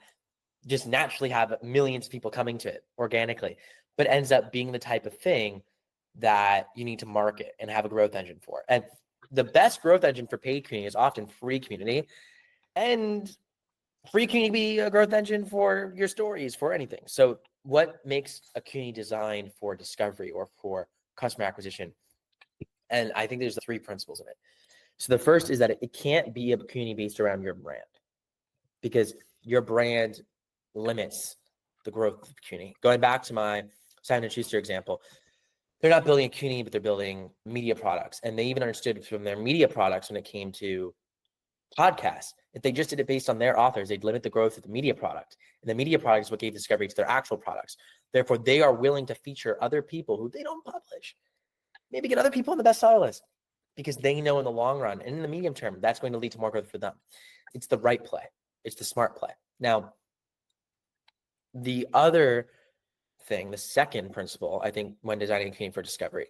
just naturally have millions of people coming to it organically, but ends up being the type of thing that you need to market and have a growth engine for. And the best growth engine for paid community is often free community, and free community can be a growth engine for your stories, for anything. So what makes a community designed for discovery or for customer acquisition? And I think there's 3 principles in it. So the first is that it can't be a community based around your brand, because your brand limits the growth of the community. Going back to my Simon & Schuster example, they're not building a CUNY, but they're building media products. And they even understood from their media products when it came to podcasts, if they just did it based on their authors, they'd limit the growth of the media product. And the media product is what gave discovery to their actual products. Therefore, they are willing to feature other people who they don't publish. Maybe get other people on the bestseller list, because they know in the long run and in the medium term, that's going to lead to more growth for them. It's the right play. It's the smart play. Now, the other thing, the second principle, I think, when designing a community for discovery,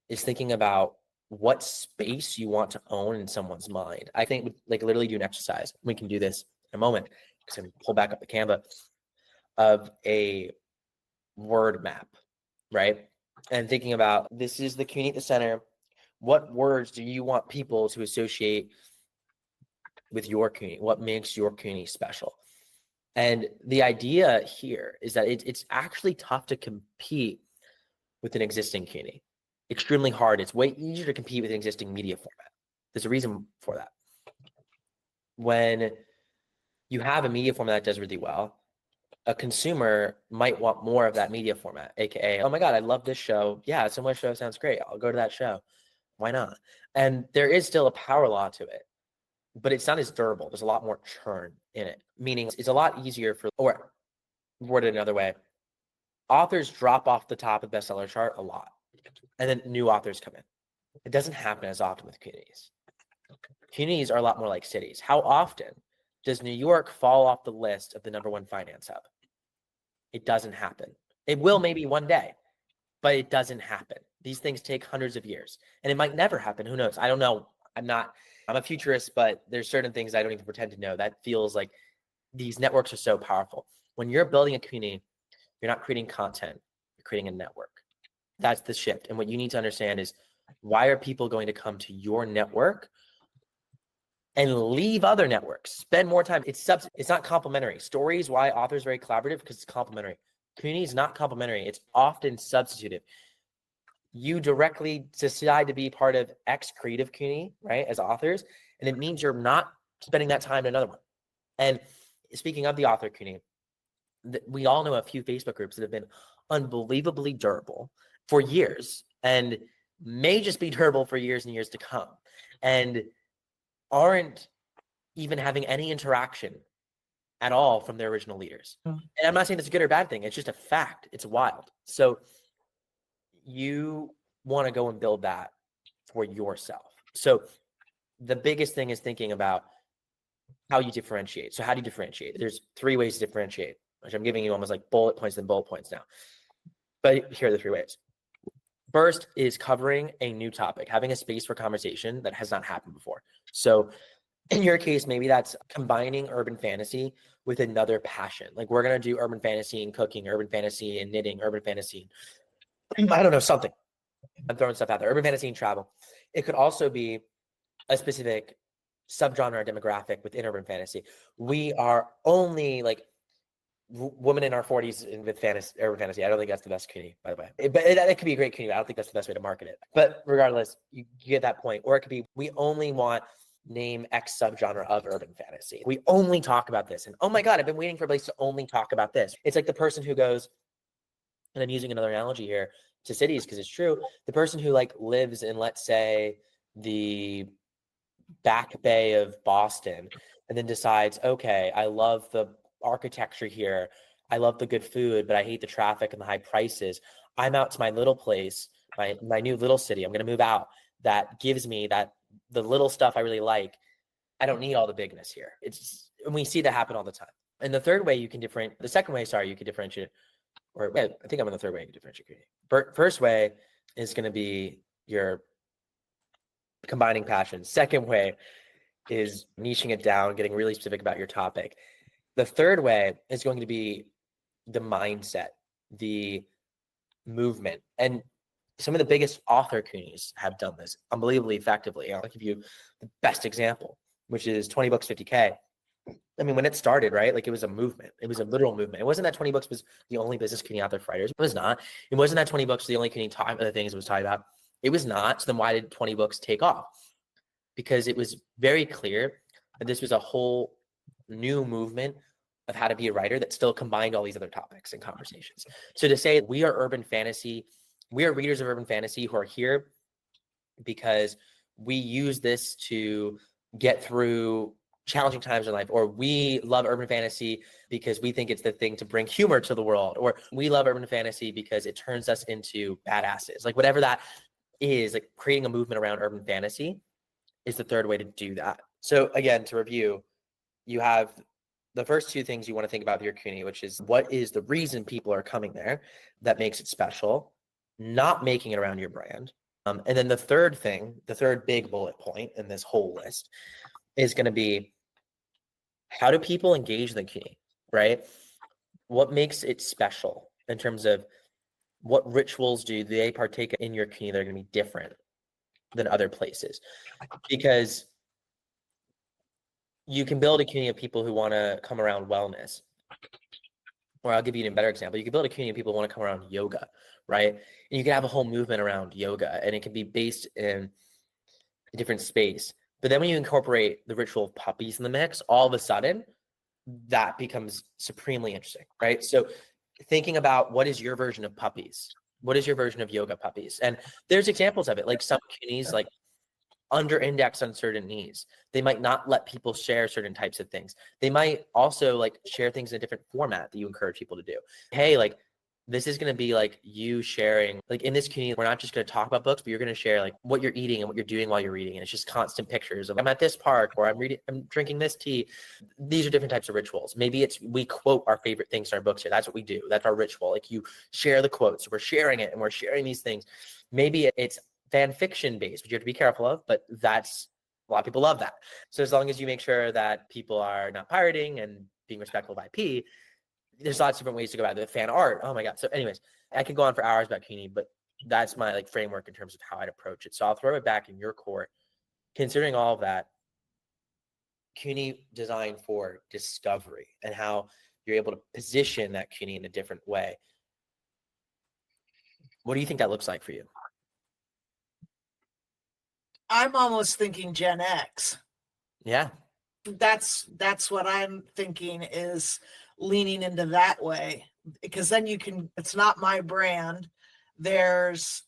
is thinking about what space you want to own in someone's mind. I think, like, literally do an exercise. We can do this in a moment, because I'm pull back up the Canva of a word map, right? And thinking about, this is the community at the center. What words do you want people to associate with your community? What makes your community special? And the idea here is that it's actually tough to compete with an existing community. Extremely hard. It's way easier to compete with an existing media format. There's a reason for that. When you have a media format that does really well, a consumer might want more of that media format, aka, oh my God, I love this show. Yeah, a similar show sounds great. I'll go to that show. Why not? And there is still a power law to it, but it's not as durable. There's a lot more churn in it, meaning it's a lot easier for, or worded another way, authors drop off the top of the bestseller chart a lot, and then new authors come in. It doesn't happen as often with communities. Communities are a lot more like cities. How often does New York fall off the list of the #1 finance hub? It doesn't happen. It will maybe one day, but it doesn't happen. These things take hundreds of years, and it might never happen. Who knows? I don't know. I'm a futurist, but there's certain things I don't even pretend to know. That feels like these networks are so powerful. When you're building a community, you're not creating content, you're creating a network. That's the shift. And what you need to understand is, why are people going to come to your network and leave other networks? Spend more time. It's not complementary. Stories, why authors are very collaborative, because it's complementary. Community is not complementary. It's often substitutive. you directly decide to be part of X creative community, right, as authors, and it means you're not spending that time in another one. And speaking of the author community, we all know a few Facebook groups that have been unbelievably durable for years and may just be durable for years and years to come, and aren't even having any interaction at all from their original leaders. And I'm not saying it's a good or bad thing. It's just a fact. It's wild. So you want to go and build that for yourself. So the biggest thing is thinking about how you differentiate. So how do you differentiate? There's 3 ways to differentiate, which I'm giving you almost like bullet points and bullet points now. But here are the 3 ways. First is covering a new topic, having a space for conversation that has not happened before. So in your case, maybe that's combining urban fantasy with another passion. Like we're going to do urban fantasy and cooking, urban fantasy and knitting, urban fantasy, I don't know, something. I'm throwing stuff out there. Urban fantasy and travel. It could also be a specific subgenre or demographic within urban fantasy. We are only like women in our 40s with urban fantasy. I don't think that's the best community, by the way. It could be a great community. I don't think that's the best way to market it. But regardless, you get that point. Or it could be, we only want name X subgenre of urban fantasy. We only talk about this. And oh my God, I've been waiting for a place to only talk about this. It's like the person who goes, and I'm using another analogy here to cities because it's true. The person who like lives in, let's say, the Back Bay of Boston and then decides, okay, I love the architecture here. I love the good food, but I hate the traffic and the high prices. I'm out to my little place, my new little city. I'm going to move out. That gives me the little stuff I really like. I don't need all the bigness here. And we see that happen all the time. And the second way you can differentiate, or I think I'm on the third way you can differentiate. First way is going to be your combining passions. Second way is niching it down, getting really specific about your topic. The third way is going to be the mindset, the movement. And some of the biggest author communities have done this unbelievably effectively. I'll give you the best example, which is 20 Books, 50K. I mean, when it started, right, like it was a movement. It was a literal movement. It wasn't that 20 Books was the only business community out there for writers. It was not. It wasn't that 20 Books was the only community talking about the things it was talking about. It was not. So then why did 20 Books take off? Because it was very clear that this was a whole new movement of how to be a writer that still combined all these other topics and conversations. So to say we are urban fantasy, we are readers of urban fantasy who are here because we use this to get through challenging times in life, or we love urban fantasy because we think it's the thing to bring humor to the world, or we love urban fantasy because it turns us into badasses. Like whatever that is, like creating a movement around urban fantasy is the third way to do that. So again, to review, you have the first 2 things you want to think about with your community, which is what is the reason people are coming there that makes it special, not making it around your brand. And then the third thing, the third big bullet point in this whole list is going to be, how do people engage in the community, right? What makes it special in terms of what rituals do they partake in your community that are going to be different than other places? Because you can build a community of people who want to come around wellness. Or I'll give you an even better example. You can build a community of people who want to come around yoga, right? And you can have a whole movement around yoga, and it can be based in a different space. But then when you incorporate the ritual of puppies in the mix, all of a sudden, that becomes supremely interesting, right? So thinking about what is your version of puppies? What is your version of yoga puppies? And there's examples of it. Like some communities like under index on certain needs. They might not let people share certain types of things. They might also like share things in a different format that you encourage people to do. Hey, like this is going to be like you sharing, like in this community, we're not just going to talk about books, but you're going to share like what you're eating and what you're doing while you're reading. And it's just constant pictures of I'm at this park, or I'm drinking this tea. These are different types of rituals. Maybe it's we quote our favorite things in our books here. That's what we do. That's our ritual. Like you share the quotes. We're sharing it and we're sharing these things. Maybe it's fan fiction based, which you have to be careful of, but that's a lot of people love that. So as long as you make sure that people are not pirating and being respectful of IP, there's lots of different ways to go about it. Fan art. Oh my God. So anyways, I could go on for hours about community, but that's my like framework in terms of how I'd approach it. So I'll throw it back in your court. Considering all of that, community designed for discovery and how you're able to position that community in a different way. What do you think that looks like for you? I'm almost thinking Gen X. Yeah. That's what I'm thinking, is leaning into that way, because then it's not my brand. There's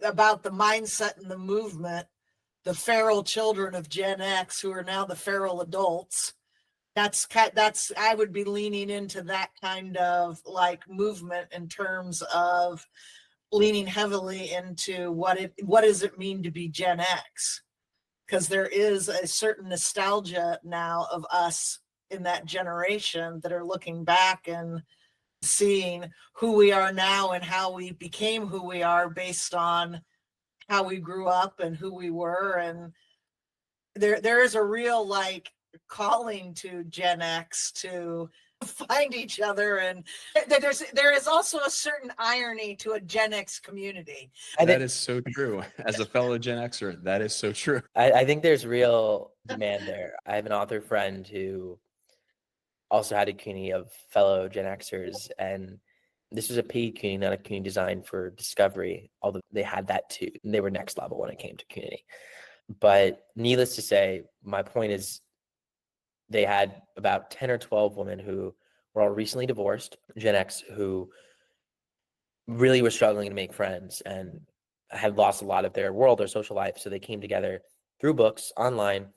about the mindset and the movement, the feral children of Gen X who are now the feral adults. That's I would be leaning into that kind of like movement in terms of leaning heavily into what does it mean to be Gen X? Because there is a certain nostalgia now of us in that generation that are looking back and seeing who we are now and how we became who we are based on how we grew up and who we were. And there is a real like calling to Gen X to find each other, and there is also a certain irony to a Gen X community. That is so true. As a fellow Gen Xer, that is so true. I think there's real demand there. I have an author friend who also had a community of fellow Gen Xers, and this was a paid community, not a community designed for discovery, although they had that too. They were next level when it came to community. But needless to say, my point is they had about 10 or 12 women who were all recently divorced, Gen X, who really were struggling to make friends and had lost a lot of their world, their social life. So they came together through books online,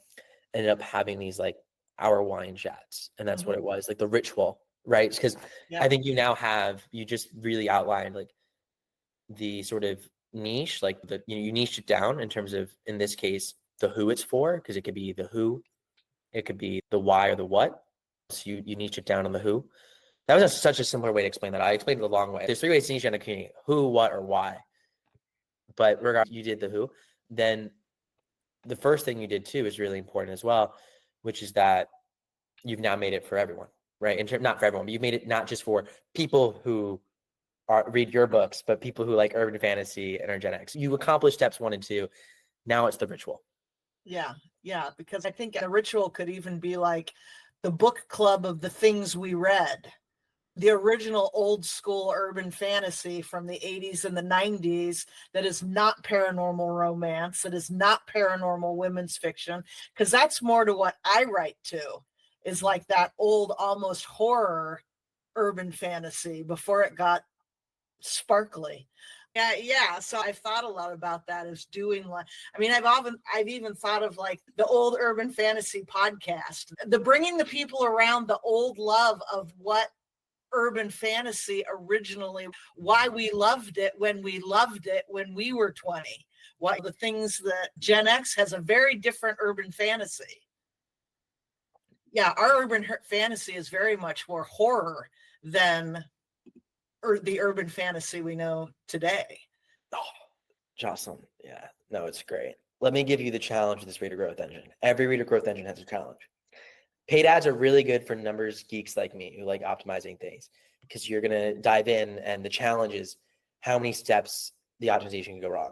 ended up having these like hour wine chats. And that's what it was, like the ritual, right? Because I think you just really outlined like the sort of niche, like you niche it down in terms of, in this case, the who it's for, because it could be the who, it could be the why or the what. So you niche it down on the who. That was such a simpler way to explain that. I explained it the long way. There's 3 ways to niche down a community: who, what, or why. But regardless, you did the who. Then the first thing you did too is really important as well, which is that you've now made it for everyone, right? Not for everyone, but you've made it not just for people who read your books, but people who like urban fantasy and are Gen X. You accomplished steps 1 and 2. Now it's the ritual. Yeah, because I think a ritual could even be like the book club of the things we read. The original old school urban fantasy from the 80s and the 90s that is not paranormal romance, that is not paranormal women's fiction, because that's more to what I write to, is like that old almost horror urban fantasy before it got sparkly. Yeah. So I've thought a lot about that, as doing like, I mean, I've even thought of like the old urban fantasy podcast, the bringing the people around the old love of what urban fantasy originally, why we loved it when we were 20, what the things that Gen X has a very different urban fantasy. Yeah, our urban fantasy is very much more horror than the urban fantasy we know today. Oh, Jocelyn, yeah, no, it's great. Let me give you the challenge of this reader growth engine. Every reader growth engine has a challenge. Paid ads are really good for numbers geeks like me who like optimizing things, because you're going to dive in, and the challenge is how many steps the optimization can go wrong.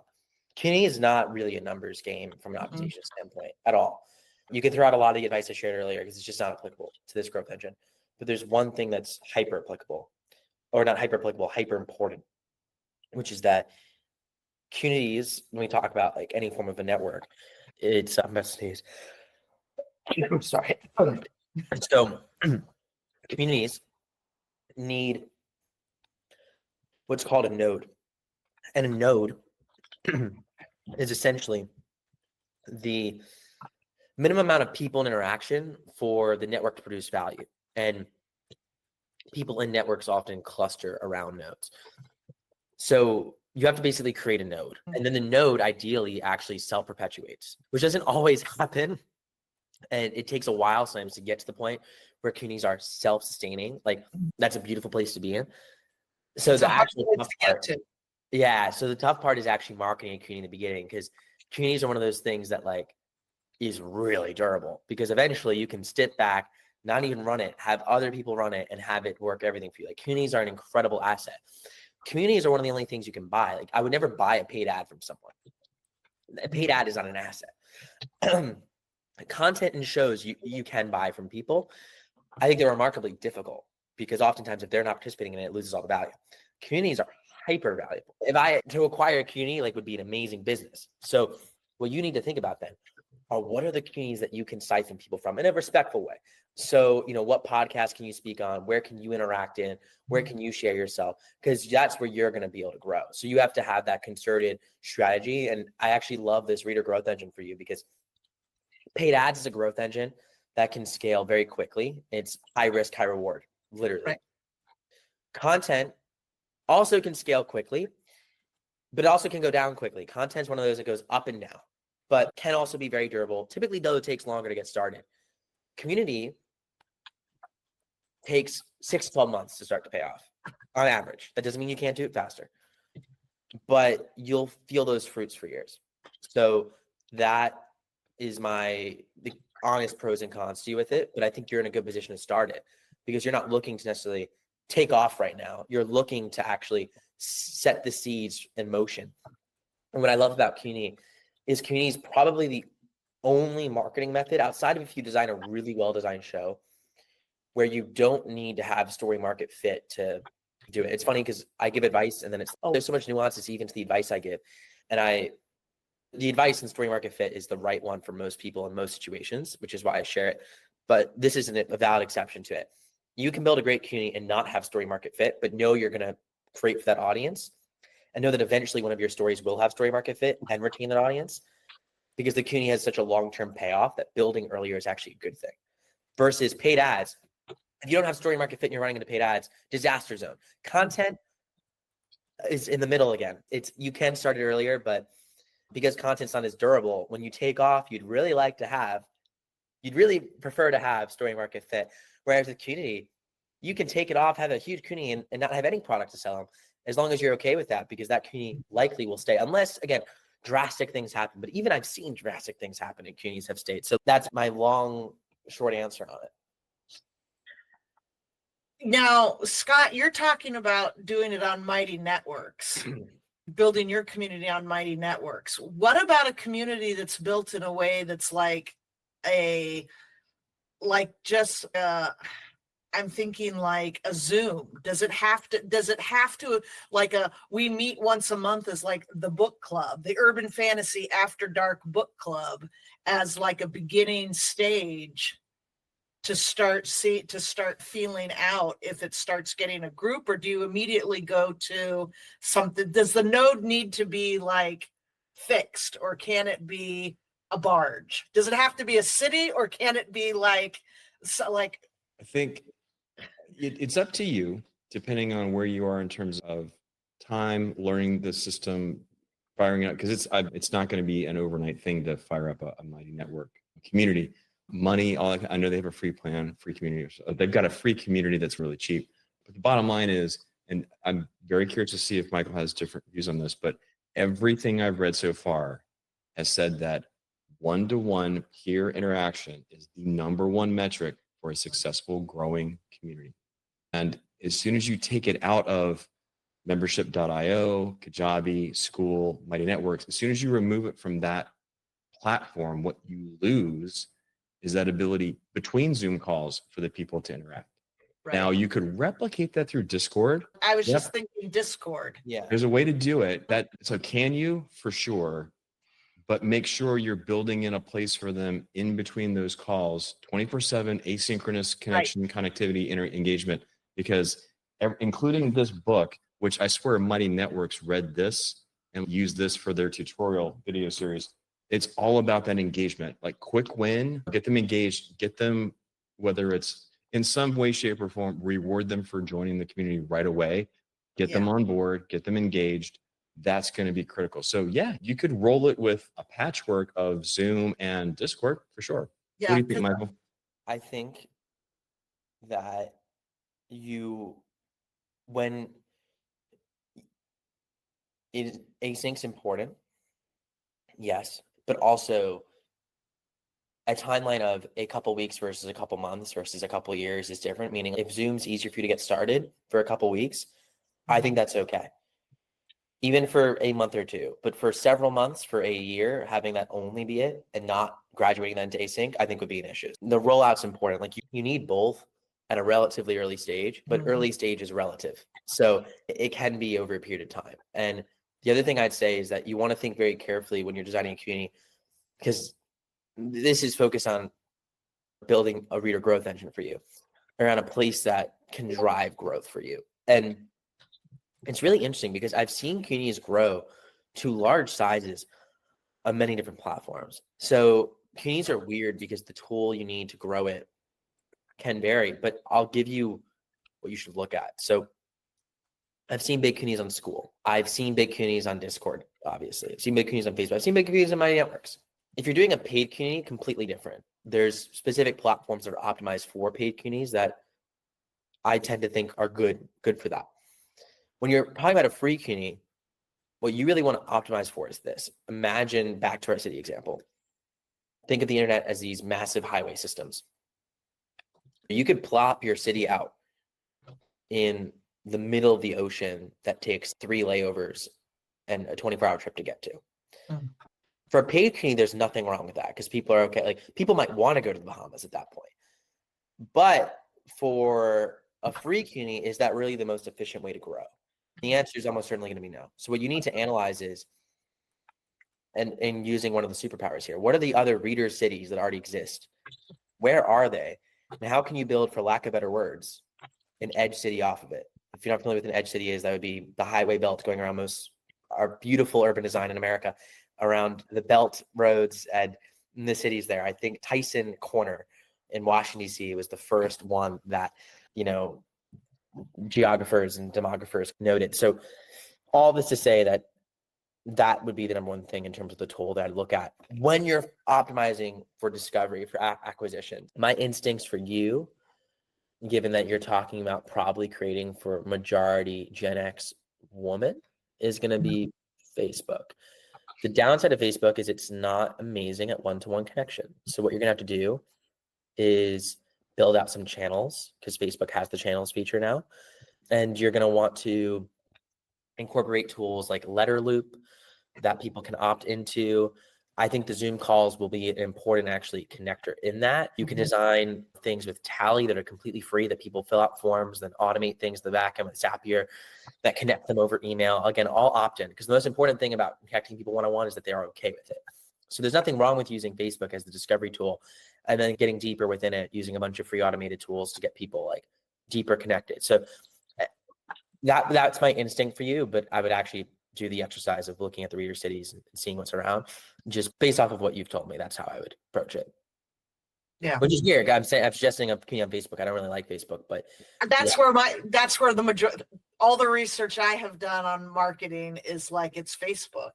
Community is not really a numbers game from an optimization standpoint at all. You can throw out a lot of the advice I shared earlier because it's just not applicable to this growth engine. But there's one thing that's hyper applicable, or not hyper applicable, hyper important, which is that communities, when we talk about like any form of a network, it's messages. I'm sorry. So communities need what's called a node. And a node is essentially the minimum amount of people and interaction for the network to produce value. And people in networks often cluster around nodes. So you have to basically create a node. And then the node ideally actually self-perpetuates, which doesn't always happen. And it takes a while sometimes to get to the point where communities are self-sustaining. Like, that's a beautiful place to be in. So it's the actual tough part, so the tough part is actually marketing a community in the beginning, because communities are one of those things that like is really durable, because eventually you can step back, not even run it, have other people run it, and have it work everything for you. Like, communities are an incredible asset. Communities are one of the only things you can buy. Like, I would never buy a paid ad from someone. A paid ad is not an asset. Content and shows you can buy from people. I think they're remarkably difficult, because oftentimes if they're not participating in it, it loses all the value. Communities are hyper valuable. If I to acquire a community, like, would be an amazing business. So what you need to think about then are what are the communities that you can siphon people from in a respectful way. So, what podcast can you speak on? Where can you interact in? Where can you share yourself? Because that's where you're going to be able to grow. So you have to have that concerted strategy. And I actually love this reader growth engine for you because paid ads is a growth engine that can scale very quickly. It's high risk, high reward, literally. Right. Content also can scale quickly, but it also can go down quickly. Content's one of those that goes up and down, but can also be very durable. Typically, though, it takes longer to get started. Community takes 6 to 12 months to start to pay off on average. That doesn't mean you can't do it faster, but you'll feel those fruits for years. So that is the honest pros and cons to you with it. But I think you're in a good position to start it because you're not looking to necessarily take off right now. You're looking to actually set the seeds in motion. And what I love about community is probably the only marketing method outside of if you design a really well-designed show where you don't need to have story market fit to do it. It's funny because I give advice and then there's so much nuances even to the advice I give. And the advice in story market fit is the right one for most people in most situations, which is why I share it. But this isn't a valid exception to it. You can build a great community and not have story market fit, but know you're going to create for that audience and know that eventually one of your stories will have story market fit and retain that audience because the community has such a long-term payoff that building earlier is actually a good thing versus paid ads. If you don't have story market fit and you're running into paid ads, disaster zone. Content is in the middle again. You can start it earlier, but because content's not as durable, when you take off, you'd really prefer to have story market fit. Whereas the community, you can take it off, have a huge community and not have any product to sell them as long as you're okay with that, because that community likely will stay unless, again, drastic things happen. But even I've seen drastic things happen and communities have stayed. So that's my long, short answer on it. Now, Scott, you're talking about doing it on Mighty Networks, building your community on Mighty Networks. What about a community that's built in a way that's I'm thinking like a Zoom. Does it have to we meet once a month as like the book club, the Urban Fantasy After Dark book club as like a beginning stage to start feeling out if it starts getting a group, or do you immediately go to something? Does the node need to be like fixed, or can it be a barge? Does it have to be a city, or can it be like I think it's up to you, depending on where you are in terms of time, learning the system, firing it up, because it's not going to be an overnight thing to fire up a Mighty Network community. Money, I know they have a free plan, free community. So they've got a free community that's really cheap. But the bottom line is, and I'm very curious to see if Michael has different views on this, but everything I've read so far has said that one-to-one peer interaction is the number one metric for a successful growing community. And as soon as you take it out of membership.io, Kajabi, School, Mighty Networks, as soon as you remove it from that platform, what you lose is that ability between Zoom calls for the people to interact. Right. Now, you could replicate that through Discord. I was just thinking Discord. Yeah. There's a way to do it. So can you? For sure. But make sure you're building in a place for them in between those calls, 24/7 asynchronous connection, connectivity, engagement, because including this book, which I swear Mighty Networks read this and used this for their tutorial video series. It's all about that engagement, like quick win, get them engaged, get them, whether it's in some way, shape, or form, reward them for joining the community right away, get them on board, get them engaged. That's going to be critical. So yeah, you could roll it with a patchwork of Zoom and Discord for sure. Yeah, what do you think, Michael? I think that when async's important, yes, but also a timeline of a couple weeks versus a couple months versus a couple years is different. Meaning if Zoom's easier for you to get started for a couple weeks, I think that's okay. Even for a month or two, but for several months, for a year, having that only be it and not graduating that into async, I think would be an issue. The rollout's important. Like you need both, at a relatively early stage, but early stage is relative. So it can be over a period of time. And the other thing I'd say is that you want to think very carefully when you're designing a community, because this is focused on building a reader growth engine for you, around a place that can drive growth for you. And it's really interesting because I've seen communities grow to large sizes on many different platforms. So communities are weird because the tool you need to grow it can vary, but I'll give you what you should look at. So I've seen big communities on School. I've seen big communities on Discord, obviously. I've seen big communities on Facebook. I've seen big communities in my networks. If you're doing a paid community, completely different. There's specific platforms that are optimized for paid communities that I tend to think are good for that. When you're talking about a free community, what you really want to optimize for is this. Imagine, back to our city example. Think of the internet as these massive highway systems. You could plop your city out in the middle of the ocean that takes 3 layovers and a 24-hour trip to get to. For a paid community, there's nothing wrong with that because people are okay. Like, people might want to go to the Bahamas at that point. But for a free community, is that really the most efficient way to grow? The answer is almost certainly going to be no. So what you need to analyze is, and using one of the superpowers here, what are the other reader cities that already exist? Where are they? And how can you build, for lack of better words, an edge city off of it? If you're not familiar with an edge city is, that would be the highway belt going around most our beautiful urban design in America, around the belt roads and the cities there. I think Tyson Corner in Washington, D.C. was the first one that, geographers and demographers noted. So all this to say that that would be the number one thing in terms of the tool that I'd look at when you're optimizing for discovery, for acquisition. My instincts for you, given that you're talking about probably creating for majority Gen X woman, is going to be Facebook. The downside of Facebook is it's not amazing at one-to-one connection. So what you're going to have to do is build out some channels, because Facebook has the channels feature now. And you're going to want to incorporate tools like Letter Loop that people can opt into. I think the Zoom calls will be an important actually connector in that. You can design things with Tally that are completely free, that people fill out forms, then automate things in the back end with Zapier that connect them over email. Again, all opt-in, because the most important thing about connecting people one-on-one is that they are okay with it. So there's nothing wrong with using Facebook as the discovery tool and then getting deeper within it, using a bunch of free automated tools to get people like deeper connected. So that's my instinct for you, but I would actually do the exercise of looking at the reader cities and seeing what's around, just based off of what you've told me. That's how I would approach it. Yeah. Which is weird. I'm suggesting a community on Facebook. I don't really like Facebook, but That's where the majority, all the research I have done on marketing is like, it's Facebook.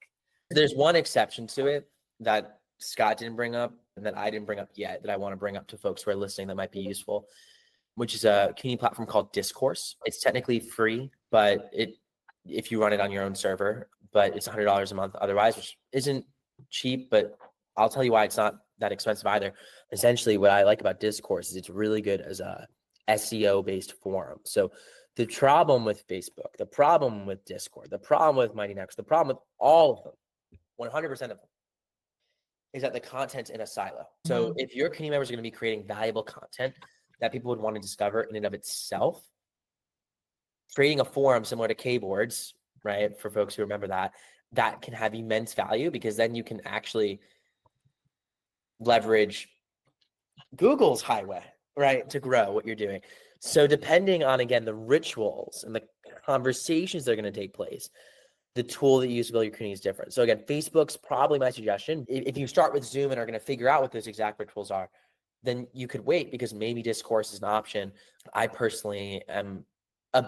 there's one exception to it that Scott didn't bring up and that I didn't bring up yet that I want to bring up to folks who are listening that might be useful, which is a community platform called Discourse. It's technically free, but if you run it on your own server, but it's $100 a month otherwise, which isn't cheap, but I'll tell you why it's not that expensive either. Essentially, what I like about Discourse is it's really good as a SEO based forum. So the problem with Facebook, the problem with Discord, the problem with Mighty Next, the problem with all of them, 100% of them, is that the content's in a silo. So if your community members are going to be creating valuable content that people would want to discover in and of itself, creating a forum similar to K-boards, right, for folks who remember that can have immense value, because then you can actually leverage Google's highway, right, to grow what you're doing. So depending on, again, the rituals and the conversations that are going to take place, the tool that you use to build your community is different. So again, Facebook's probably my suggestion. If you start with Zoom and are going to figure out what those exact rituals are, then you could wait, because maybe Discourse is an option. I personally am a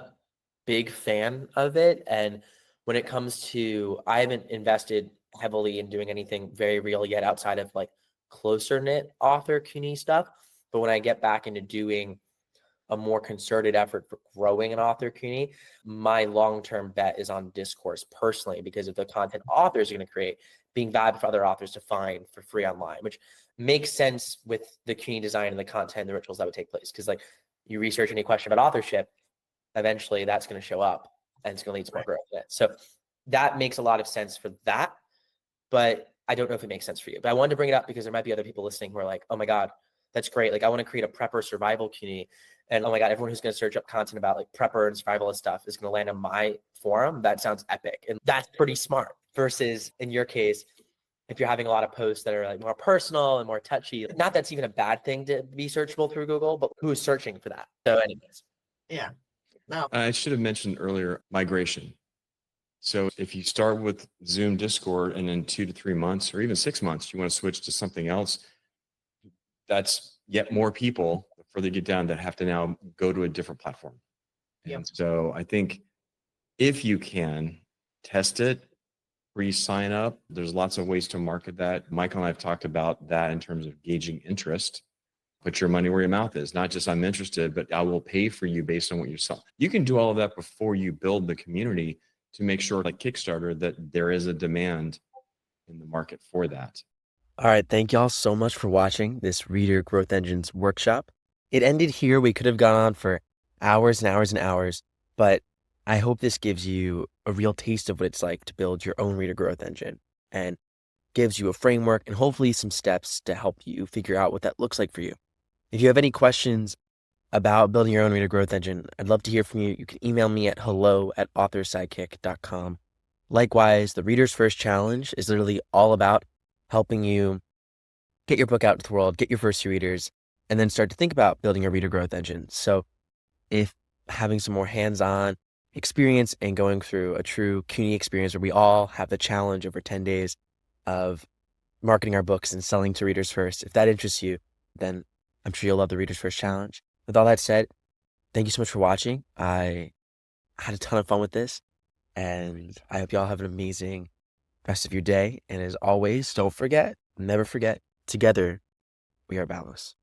big fan of it. And when it comes to, I haven't invested heavily in doing anything very real yet outside of like closer knit author community stuff. But when I get back into doing a more concerted effort for growing an author community, my long-term bet is on Discourse personally, because of the content authors are going to create being valuable for other authors to find for free online, which makes sense with the community design and the content and the rituals that would take place. Because like, you research any question about authorship, eventually that's going to show up and it's going to lead to more growth in it. So that makes a lot of sense for that, but I don't know if it makes sense for you. But I wanted to bring it up because there might be other people listening who are like, oh my God, that's great. Like, I want to create a prepper survival community. And oh my God, everyone who's going to search up content about like prepper and survivalist stuff is going to land on my forum. That sounds epic. And that's pretty smart versus in your case, if you're having a lot of posts that are like more personal and more touchy, not that's even a bad thing to be searchable through Google, but who is searching for that? So anyways. Yeah. No. I should have mentioned earlier migration. So if you start with Zoom, Discord, and in 2 to 3 months, or even 6 months, you want to switch to something else, that's yet more people the further you get down that have to now go to a different platform. Yep. And so I think if you can test it, pre-sign up, there's lots of ways to market that. Michael and I have talked about that in terms of gauging interest. Put your money where your mouth is, not just I'm interested, but I will pay for you based on what you sell. You can do all of that before you build the community to make sure, like Kickstarter, that there is a demand in the market for that. All right. Thank y'all so much for watching this Reader Growth Engines workshop. It ended here. We could have gone on for hours and hours and hours, but I hope this gives you a real taste of what it's like to build your own Reader Growth Engine and gives you a framework and hopefully some steps to help you figure out what that looks like for you. If you have any questions about building your own Reader Growth Engine, I'd love to hear from you. You can email me at hello@authorsidekick.com. Likewise, the Reader's First Challenge is literally all about helping you get your book out to the world, get your first few readers, and then start to think about building a Reader Growth Engine. So if having some more hands-on experience and going through a true CUNY experience where we all have the challenge over 10 days of marketing our books and selling to readers first, if that interests you, then I'm sure you'll love the Reader's First Challenge. With all that said, thank you so much for watching. I had a ton of fun with this, and I hope y'all have an amazing rest of your day. And as always, don't forget, never forget, together we are boundless.